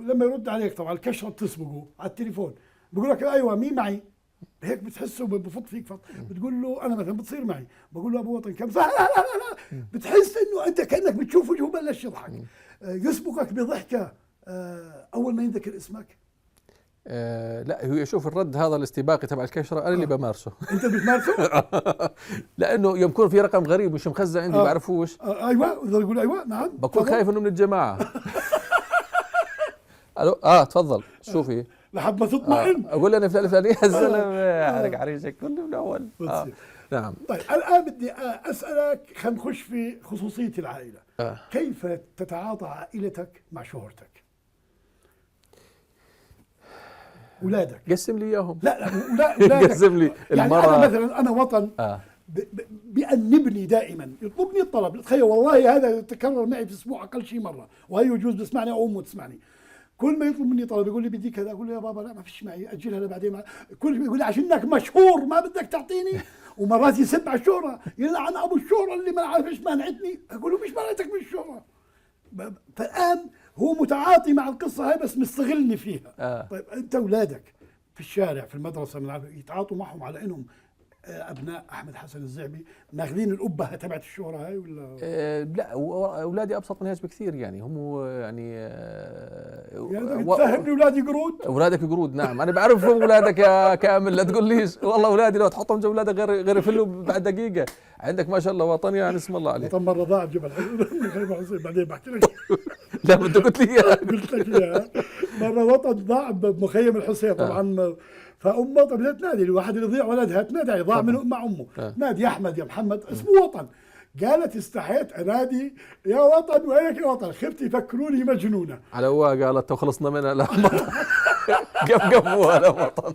لما يرد عليك طبعا الكشره بتسبقه على التليفون بقول لك ايوه مين معي؟ هيك بتحسه بفط فيك فط. بتقول له انا مثلا بتصير معي بقول له ابو وطن كم ساعه لا بتحس انه انت كانك بتشوف وجهه بلش يضحك. يسبقك بضحكه اول ما ينذكر اسمك. لا هو شوف الرد هذا الاستباقي تبع الكشره انا اللي بمارسه. انت بتمارسه؟ لانه يوم يكون في رقم غريب مش مخزن عندي بعرفوش. ايوه يقول ايوه نعم بكون خايف انه من الجماعه. الو تفضل شوفي لحد ما تطمئن. اقول انا فلان فلان يا زلمه حرق عريسك كله من اول. نعم. طيب الان بدي اسالك، خلينا نخش في خصوصيه العائله. كيف تتعاطى عائلتك مع شهرتك؟ اولادك قسم لي اياهم. لا اولادك قسم لي يعني المرأة. انا مثلا انا وطن بيأنبني دائما يطلبني الطلب. تخيل والله هذا تكرر معي في اسبوع اقل شيء مره، وهي يجوز بسمعني او امه تسمعني. كل ما يطلب مني طلب يقول لي بدي كذا، اقول له يا بابا لا ما فيش معي اجلها لبعدين. كل يقول لي عشانك مشهور ما بدك تعطيني. ومرات يسب على الشهره، يلعن ابو الشهره اللي ما عارف ايش مانعتني. اقول له مش مانعتك من الشهره. فالان هو متعاطي مع القصه هاي بس مستغلني فيها. طيب انت اولادك في الشارع في المدرسه من يتعاطوا معهم على انهم ابناء احمد حسن الزعبي ماخذين الابهه تبعت الشهره هاي ولا؟ لا اولادي ابسط من هيك بكثير، يعني هم يعني يعني تفهمني اولادي قرود؟ اولادك قرود، نعم انا بعرفهم اولادك يا كامل، لا تقول ليش والله اولادي لو تحطهم جنب اولادك غير يفلوا بعد دقيقه. عندك ما شاء الله وطني يعني اسم الله عليك. وطن مره ضاع بجبل بعدين بحكي لك. لا انت قلت لي اياها. قلت لك اياها. مره وطن ضاع بمخيم الحسين طبعا، فامه بدها تنادي، الواحد اللي يضيع ولدها تنادي، ضاع منه مع امه، نادي يا احمد يا محمد، اسمه وطن. قالت استحيت انادي يا وطن، وينك يا وطن، خفت يفكروني مجنونه. على هو قالت وخلصنا منها لا قفوها لا وطن.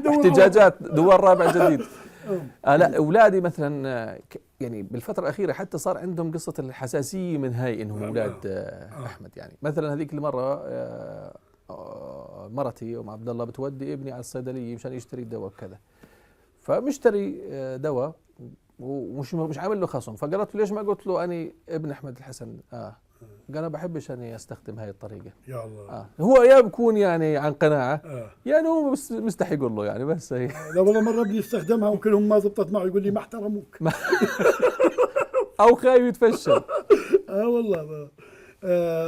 احتجاجات دوار رابع جديد. لا اولادي مثلا يعني بالفتره الاخيره حتى صار عندهم قصه الحساسيه من هاي انهم اولاد احمد. يعني مثلا هذيك المره مرتي ام عبد الله بتودي ابني على الصيدليه مشان يشتري دواء كذا، فمشتري دواء ومش عامل له خصم، فقالت له ليش ما قلت له اني ابن احمد الحسن؟ قال انا بحبش اني استخدم هاي الطريقه. يا الله. هو يا بكون يعني عن قناعه يعني هو مستحي يقول له يعني بس هي. لا والله مره ابني استخدمها وكلهم ما زبطت معه، يقول لي ما احترموك. او خايف يتفشل. والله.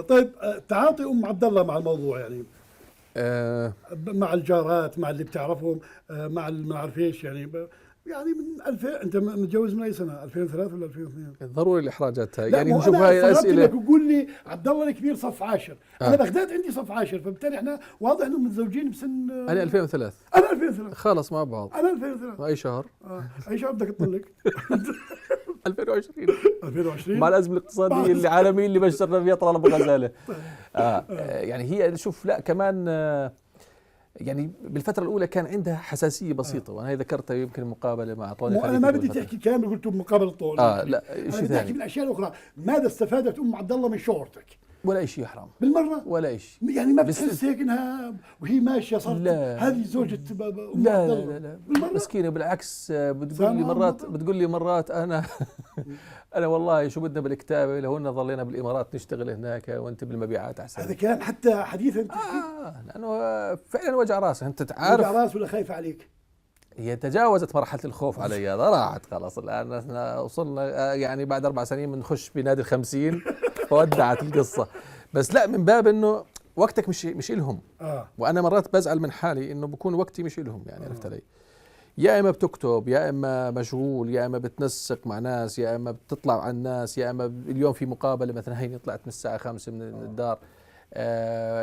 طيب تعاطي ام عبد الله مع الموضوع يعني مع الجارات، مع اللي بتعرفهم، مع ما اعرف ايش يعني يعني من 2000 انت متجوز من اي سنه؟ 2003 ولا 2002؟ ضروري الاحراجات هاي يعني نشوف هاي الاسئله. لك وقول لي عبد الله الكبير صف 10 انا بغداد عندي صف 10، فبالتالي احنا واضح انهم متزوجين بسن انا 2003 انا 2003 خلص مع بعض. انا 2003 اي شهر؟ اي شهر بدك تطلق؟ 2020 مع الازمه الاقتصاديه اللي عالميه اللي بشرنا فيها طلال ابو غزاله. يعني هي شوف لا كمان يعني بالفترة الأولى كان عندها حساسية بسيطة، وأنا ذكرتها يمكن مقابلة مع طوني خليفة. أنا ما بدي تحكي كامل، قلت مقابلة طوني. لا شيء ثاني. بدي أحكي بالأشياء الأخرى، ماذا استفادت أم عبد الله من شهرتك؟ ولا شيء حرام بالمرة؟ ولا شيء. يعني ما بتحس هيك إنها وهي ماشية صارت هذه زوجة أم عبد الله؟ لا مسكينة بالعكس، بتقول لي مرات أنا والله شو بدنا بالكتابة لو إننا ظلينا بالإمارات نشتغل هناك وأنت بالمبيعات أحسن. هذا كلام حتى حديثا لأنه فعلا وجع راسه. أنت تعرف وجع راس ولا خايفة عليك؟ هي تجاوزت مرحلة الخوف علي، هذا راحت خلاص. الآن احنا وصلنا يعني بعد 4 سنين بنخش بنادي 50 فودعت القصة. بس لا من باب إنه وقتك مش إلهم. وأنا مرات بزعل من حالي إنه بكون وقتي مش إلهم، يعني عرفت علي؟ يا إما بتكتب، يا إما مشغول، يا إما بتنسق مع ناس، يا إما بتطلع على الناس، يا إما اليوم في مقابلة مثلا هيني طلعت من الساعة 5 من الدار.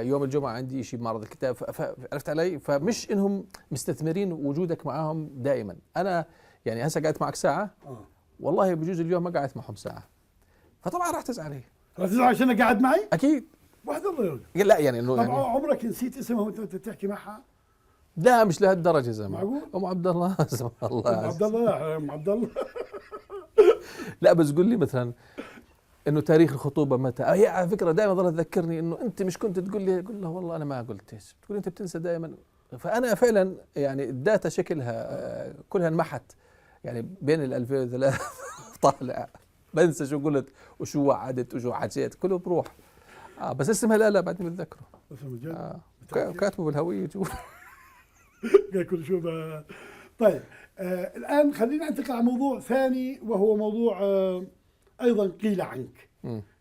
يوم الجمعة عندي شيء بمعرض الكتاب، عرفت علي؟ فمش إنهم مستثمرين وجودك معهم دائما. أنا يعني هسه قعدت معك ساعة والله بجوز اليوم ما قعدت معهم ساعة، فطبعا راح تزعل. راح تزعل عشان قاعد معي؟ أكيد. واحد الله لا يعني إنه يعني عمرك نسيت اسمها وأنت تحكي معها؟ لا مش لهالدرجة زمان. معقول؟ أم عبد الله الله أم عبد الله أم عبد الله. لا بس قل لي مثلا انه تاريخ الخطوبه متى؟ هي على فكره دائما ظلت تذكرني انه انت مش كنت تقول لي، اقول لها والله انا ما قلتش، تقول انت بتنسى دائما. فانا فعلا يعني الداتا شكلها كلها انمحت يعني بين ال 2003 طالع بنسى شو قلت وشو وعدت وشو حكيت كله بروح. بس اسمها لا بعدني بتذكره. اسمه جد؟ كاتبه بالهويه شوف. كل شو طيب الان خلينا ننتقل على موضوع ثاني، وهو موضوع ايضا قيل عنك.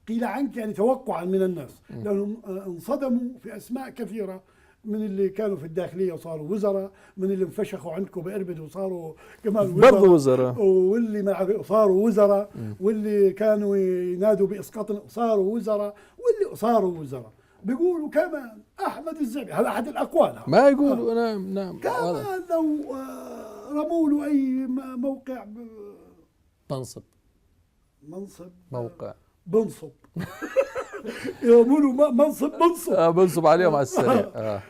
قيل عنك يعني توقعا من الناس، لانهم انصدموا في اسماء كثيره من اللي كانوا في الداخليه وصاروا وزراء، من اللي انفشخوا عندكم بإربد وصاروا كمان برضه وزراء، واللي صاروا وزراء، واللي كانوا ينادوا باسقاط صاروا وزراء، واللي صاروا وزراء. بيقولوا كمان احمد الزعبي، هذا احد الاقوال، ما يقولوا نعم كمان لو رموا له اي موقع منصب موقع بنصب يرموا له منصب بنصب عليهم على السريع.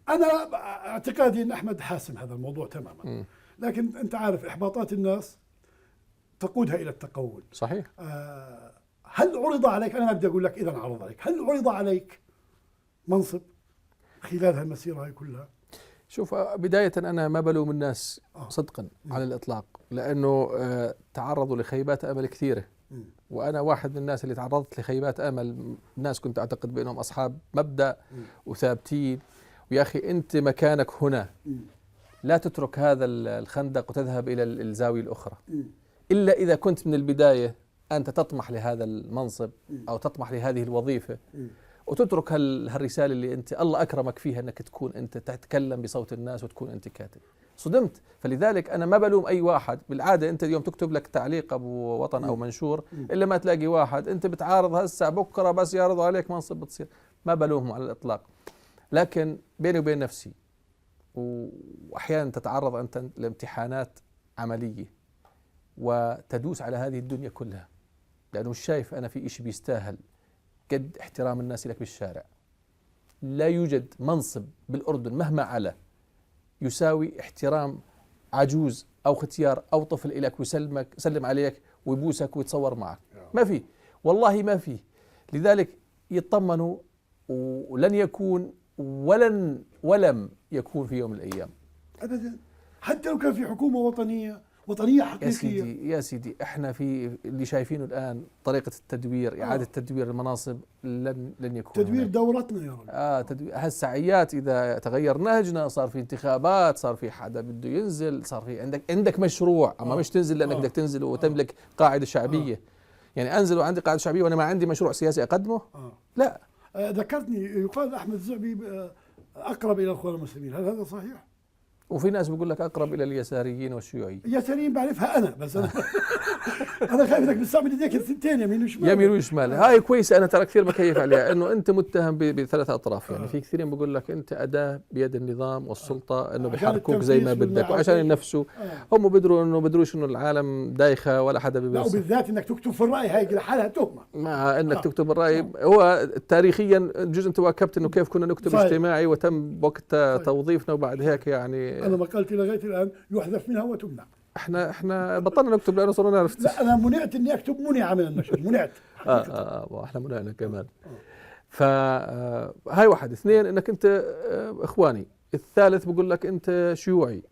انا اعتقادي ان احمد حاسم هذا الموضوع تماما، لكن انت عارف احباطات الناس تقودها الى التقول. صحيح. هل عرض عليك، انا ما بدي اقول لك اذا عرض عليك، هل عرض عليك منصب خلال هالمسيره هاي كلها؟ شوف بداية أنا ما بلوم الناس صدقا على الإطلاق، لأنه تعرضوا لخيبات أمل كثيرة، وأنا واحد من الناس اللي تعرضت لخيبات أمل. ناس كنت أعتقد بأنهم أصحاب مبدأ وثابتين، ويا أخي أنت مكانك هنا، لا تترك هذا الخندق وتذهب إلى الزاوية الأخرى إلا إذا كنت من البداية أنت تطمح لهذا المنصب أو تطمح لهذه الوظيفة، وتترك هالرسالة اللي أنت الله أكرمك فيها أنك تكون أنت تتكلم بصوت الناس وتكون أنت كاتب. صدمت. فلذلك أنا ما بلوم أي واحد. بالعادة أنت اليوم تكتب لك تعليق أبو وطن أو منشور إلا ما تلاقي واحد أنت بتعارض هسه بكرة بس يعرضوا عليك منصب بتصير. ما بلومهم على الإطلاق، لكن بيني وبين نفسي وأحيانا تتعرض أنت لامتحانات عملية وتدوس على هذه الدنيا كلها، لأنه مش شايف أنا في إشي بيستاهل قد احترام الناس لك بالشارع. لا يوجد منصب بالأردن مهما على يساوي احترام عجوز أو ختيار أو طفل إليك ويسلمك يسلم عليك ويبوسك ويتصور معك. ما في، والله ما في. لذلك يطمنوا، ولن يكون ولم يكون في يوم من الأيام أبدا، حتى لو كان في حكومة وطنية حقيقية. يا سيدي احنا في اللي شايفينه الآن طريقة التدوير، إعادة تدوير المناصب لن يكون تدوير هناك. دورتنا يا رب. تدوير هالسعيات إذا تغير نهجنا، صار في انتخابات، صار في حدا بده ينزل، صار في عندك مشروع، أما مش تنزل لأنك بدك تنزل وتملك قاعدة شعبية. يعني أنزل وعندي قاعدة شعبية وأنا ما عندي مشروع سياسي أقدمه؟ لا. ذكرتني يقال أحمد الزعبي أقرب إلى الأخوان المسلمين، هل هذا صحيح؟ وفي ناس بيقول لك أقرب إلى اليساريين والشيوعيين. اليساريين بعرفها أنا، بس أنا أنا خايف إنك بتستعمل يديك الثنتين يمين وشمال. يمين وشمال، هاي كويسة. أنا ترى كثير بكيف عليها إنه أنت متهم بثلاث أطراف. يعني في كثيرين بيقول لك أنت أداة بيد النظام والسلطة، إنه بحركوك زي ما بدك وعشان ينفسوا. هم بدروش إنه العالم دايخة ولا حدا لا، بيبص. وبالذات إنك تكتب في الرأي هاي لحالها تهمة. مع إنك تكتب الرأي، هو تاريخيا جزء أنت واكبت إنه كيف كنا نكتب صحيح. اجتماعي وتم بوقت توظيفنا، وبعد هيك يعني أنا مقالتي لغاية الآن يحذف منها وتمنع. احنا بطلنا نكتب لأنه صرنا نعرف. لا، أنا منعت إني أكتب، منع من النشر، منعت. احنا منعنا كمان. فهاي واحد. اثنين، انك انت اخواني. الثالث بقول لك انت شيوعي،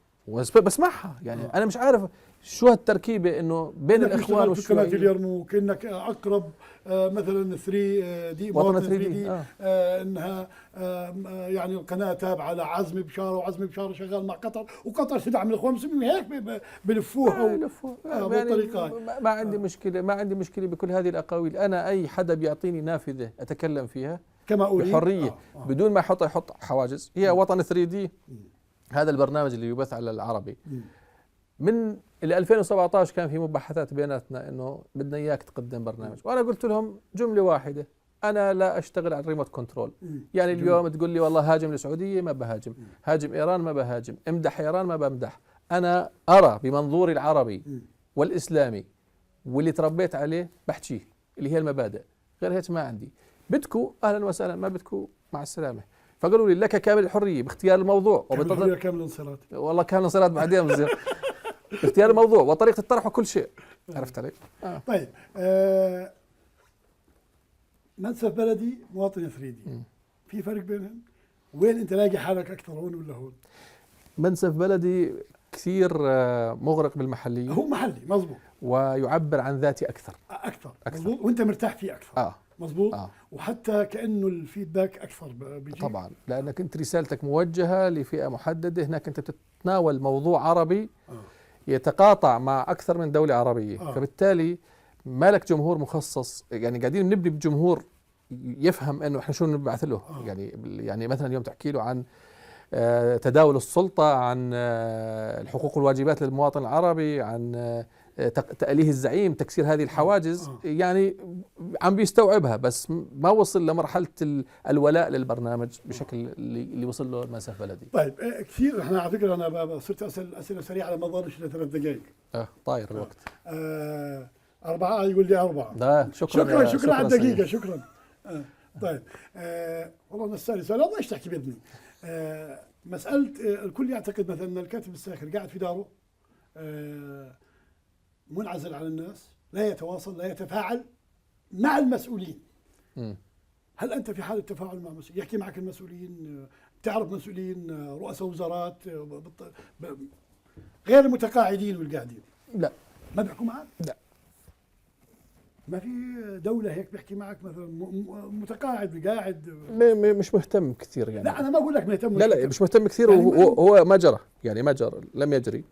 بسمعها. يعني انا مش عارف شو هالتركيبه انه بين الاخوان والشيوعيين. اليرموك انك اقرب مثلا 3 دي وطن 3 دي انها يعني القناه تابعه لعزمي بشاره، وعزمي بشاره شغال مع قطر، وقطر تدعم الاخوان المسلمين، هيك بلفوها بالطريقه هاي. ما عندي مشكله بكل هذه الاقاويل. انا اي حدا بيعطيني نافذه اتكلم فيها كما أريد بحريه بدون ما يحط حواجز. هي وطن 3 دي هذا البرنامج اللي يبث على العربي من 2017 كان في مباحثات بيناتنا انه بدنا اياك تقدم برنامج، وانا قلت لهم جمله واحده: انا لا اشتغل على الريموت كنترول. يعني اليوم تقول لي والله هاجم السعوديه، ما بهاجم. هاجم ايران، ما بهاجم. امدح ايران، ما بمدح. انا ارى بمنظوري العربي والاسلامي واللي تربيت عليه بحكيه، اللي هي المبادئ. غير هيك ما عندي. بدكوا اهلا وسهلا، ما بدكوا مع السلامه. فقالوا لي لك كامل الحريه باختيار الموضوع كامل الانصراف. والله كامل الانصراف بعدين بصير اختيار الموضوع وطريقه الطرح وكل شيء. عرفت علي؟ طيب منسف بلدي، مواطن 3 دي، في فرق بينهم؟ وين انت لاقي حالك اكثر، هون ولا هون؟ منسف بلدي كثير مغرق بالمحليه. هو محلي مزبوط، ويعبر عن ذاتي اكثر. مزبوط، وانت مرتاح فيه اكثر. مزبوط. وحتى كأنه الفيدباك أكثر بيجي. طبعا، لأنك أنت رسالتك موجهة لفئة محددة. هناك أنت بتتناول موضوع عربي يتقاطع مع أكثر من دولة عربية. فبالتالي ما لك جمهور مخصص. يعني قاعدين نبني بجمهور يفهم أنه إحنا شو نبعث له. يعني مثلا اليوم تحكي له عن تداول السلطة، عن الحقوق والواجبات للمواطن العربي، عن تأليه الزعيم، تكسير هذه الحواجز. يعني عم بيستوعبها، بس ما وصل لمرحلة الولاء للبرنامج بشكل اللي وصل له منسف بلدي. طيب كثير. احنا على فكرة أنا صرت أسأل أسئلة سريعة على ما ظلش إلى 3 دقائق. طاير الوقت. 4 يقول لي 4. لا شكرا على الدقيقة. شكرا. طيب والله نستانس. لا ما تحكي بإذني. مسألة الكل يعتقد مثلا أن الكاتب الساخر قاعد في داره منعزل عن الناس، لا يتواصل، لا يتفاعل مع المسؤولين. هل أنت في حالة تفاعل مع المسؤولين؟ يحكي معك المسؤولين؟ بتعرف مسؤولين، رؤساء وزارات غير المتقاعدين والقاعدين؟ لا. ما بيحكوا معك؟ لا. ما في دولة هيك بيحكي معك مثلا متقاعد قاعد. مش مهتم كثير يعني. لا أنا ما أقول لك مهتم، لا مش مهتم كثير، يعني وهو ما جرى، يعني ما جرى، لم يجري.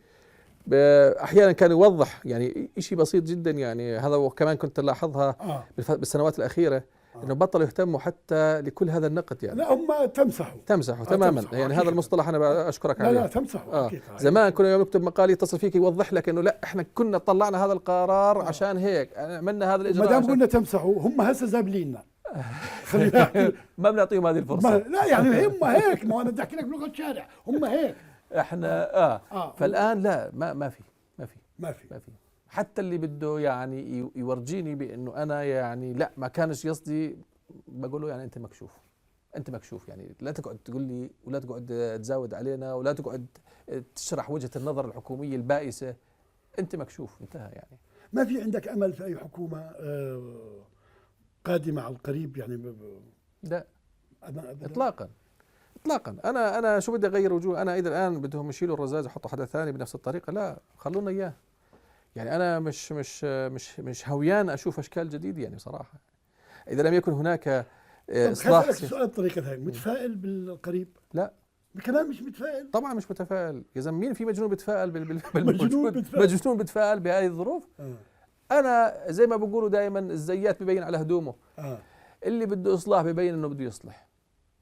احيانا كان يوضح يعني شيء بسيط جدا، يعني هذا وكمان كنت لاحظها بالسنوات الاخيره، انه بطلوا يهتموا حتى لكل هذا النقد يعني. لا هم تمسحوا تماما يعني هذا المصطلح انا اشكرك عليه. لا تمسحوا زمان كنا يوم نكتب مقال يتصل فيك يوضح لك انه لا احنا كنا طلعنا هذا القرار عشان هيك عملنا هذا الاجراء. ما دام قلنا تمسحوا هم هسه زابليننا ما بنعطيهم هذه الفرصه. لا يعني هم هيك، ما انا بدي احكي لك بلغه الشارع، هم هيك احنا فالان لا ما في حتى اللي بده يعني يورجيني بانه انا يعني لا ما كانش قصدي، بقول له يعني انت مكشوف يعني لا تقعد تقول لي ولا تقعد تزاود علينا ولا تقعد تشرح وجهة النظر الحكومية البائسة، انت مكشوف، انتهى يعني. ما في عندك امل في اي حكومة قادمة على القريب يعني؟ لا اطلاقا. انا شو بدي اغير وجوه؟ انا اذا الان بدهم يشيلوا الرزاز ويحطوا حدا ثاني بنفس الطريقة، لا خلونا اياه. يعني انا مش هويان اشوف اشكال جديدة يعني صراحة. اذا لم يكن هناك اصلاح. السؤال بطريقة هيك، متفائل بالقريب؟ لا كمان مش متفائل؟ طبعا مش متفائل. يا زلمه مين في مجنون بيتفائل مجنون بيتفائل بهذه الظروف؟ انا زي ما بقولوا دائما الزيات ببين على هدومه. اللي بده اصلاح ببين انه بده يصلح،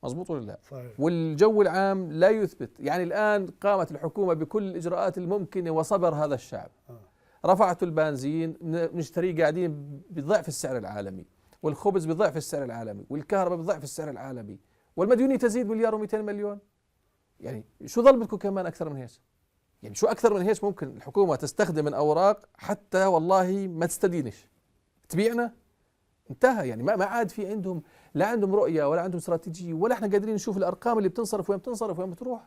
مزبوط ولا لا؟ صحيح. والجو العام لا يثبت. يعني الان قامت الحكومه بكل الاجراءات الممكنه وصبر هذا الشعب. رفعتوا البنزين، نشتريه قاعدين بضعف السعر العالمي، والخبز بضعف السعر العالمي، والكهرباء بضعف السعر العالمي، والمديونية تزيد مليار و200 مليون. يعني شو ظل بدكم كمان أكثر من هيك؟ يعني شو أكثر من هيك ممكن الحكومة تستخدم من أوراق حتى والله ما تستدينش تبيعنا؟ انتهى يعني. ما عاد في عندهم، لا عندهم رؤية ولا عندهم استراتيجية، ولا احنا قادرين نشوف الأرقام اللي بتنصرف وين بتنصرف وين بتروح.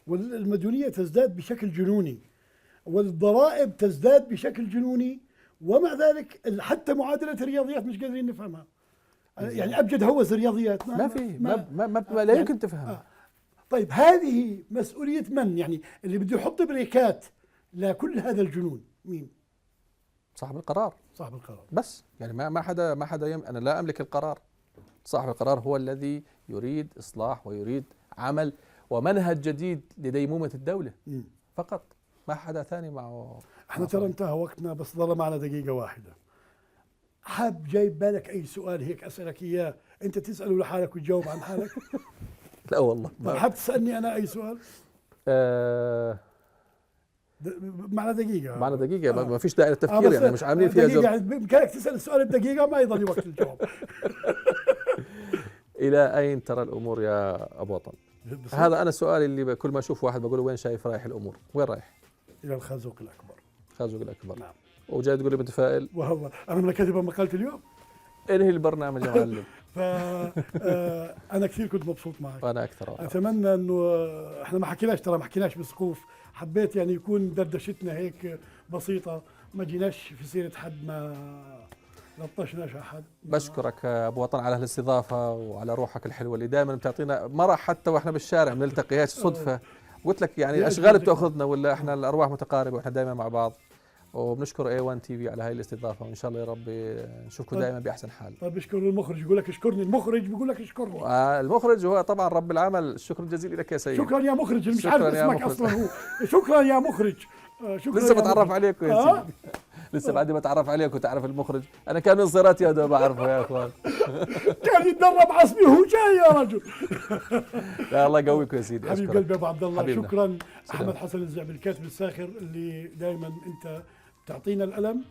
والمديونية تزداد بشكل جنوني، والضرائب تزداد بشكل جنوني، ومع ذلك حتى معادلة الرياضيات مش قادرين نفهمها. يعني أبجد هوس الرياضيات ما في ما لا يمكن تفهمها. طيب هذه مسؤولية من؟ يعني اللي بده يحط بريكات لكل هذا الجنون مين؟ صاحب القرار. بس يعني ما حدا أنا لا أملك القرار. صاحب القرار هو الذي يريد إصلاح ويريد عمل ومنهج جديد لديمومة الدولة فقط، ما حدا ثاني معه. احنا ترى انتهى وقتنا، بس ظل معنا دقيقة واحدة. حاب جايب بالك أي سؤال هيك أسألك إياه أنت تسأله لحالك وتجاوب عن حالك؟ لا والله. حاب تسألني أنا أي سؤال؟ معنا دقيقة. ما فيش داعي للتفكير يعني مش عاملين فيها دقيقة. يعني بإمكانك تسأل السؤال بدقيقة ما يضل وقت الجواب. إلى أين ترى الأمور يا أبو وطن؟ هذا أنا السؤال اللي كل ما أشوف واحد بقول له وين شايف رايح الأمور؟ وين رايح؟ إلى الخازوق الأكبر. خازوق الأكبر. نعم. وجاي تقول لي متفائل؟ وهو أنا من كاتبة مقالة اليوم. انهي البرنامج يا معلم. أنا كثير كنت مبسوط معك. وأنا أكثر. أتمنى إنه إحنا ما حكيناش بسقوف، حبيت يعني يكون دردشتنا هيك بسيطة، ما جيناش في سيرة حد، ما لطشناش أحد. بشكرك أبو وطن على هالاستضافة وعلى روحك الحلوة اللي دائما بتعطينا مرح حتى وإحنا بالشارع بنلتقي، هيك صدفة. قلت لك يعني الأشغال بتأخذنا ولا إحنا الأرواح متقاربة وإحنا دائما مع بعض. وبنشكر A1 TV على هاي الاستضافة، وإن شاء الله يا رب نشوفكم دائما بأحسن حال. طيب اشكر المخرج، يقول لك اشكرني، المخرج بيقول لك اشكرني. المخرج هو طبعا رب العمل، الشكر الجزيل لك يا سيدي. شكرا يا مخرج، مش عارف اسمك اصلا هو. شكرا يا مخرج. شكرا لسه بتعرف عليك يا سيدي. لسه بعد ما اتعرف عليك وتعرف المخرج، انا كان من صيراتي هذا بعرفه يا اخوان. كان يتدرب عصبي وهو جاي يا رجل. لا الله يقويكم يا سيدي. حبيب قلبي ابو عبد الله، حبيبنا. شكرا. احمد حسن الزعبي الكاتب الساخر اللي دائما انت تعطينا الالم،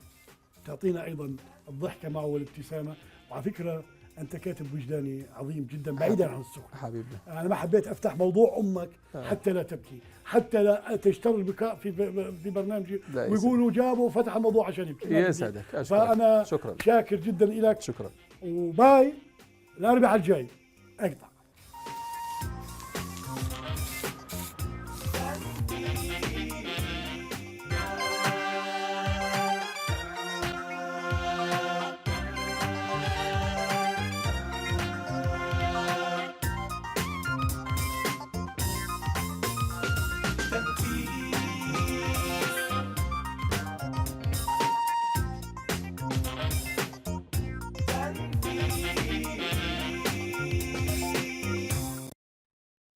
تعطينا ايضا الضحكه معه والابتسامه، وعلى فكره انت كاتب وجداني عظيم جدا بعيدا عن السخن. حبيبنا انا ما حبيت افتح موضوع امك حتى لا تبكي، حتى لا تجتر البكاء في برنامجي ويقولوا جابوا فتح الموضوع عشان يبكي. يسعدك. فانا شكرا. شاكر جدا لك. شكرا. وباي الاربعاء الجاي اقطع.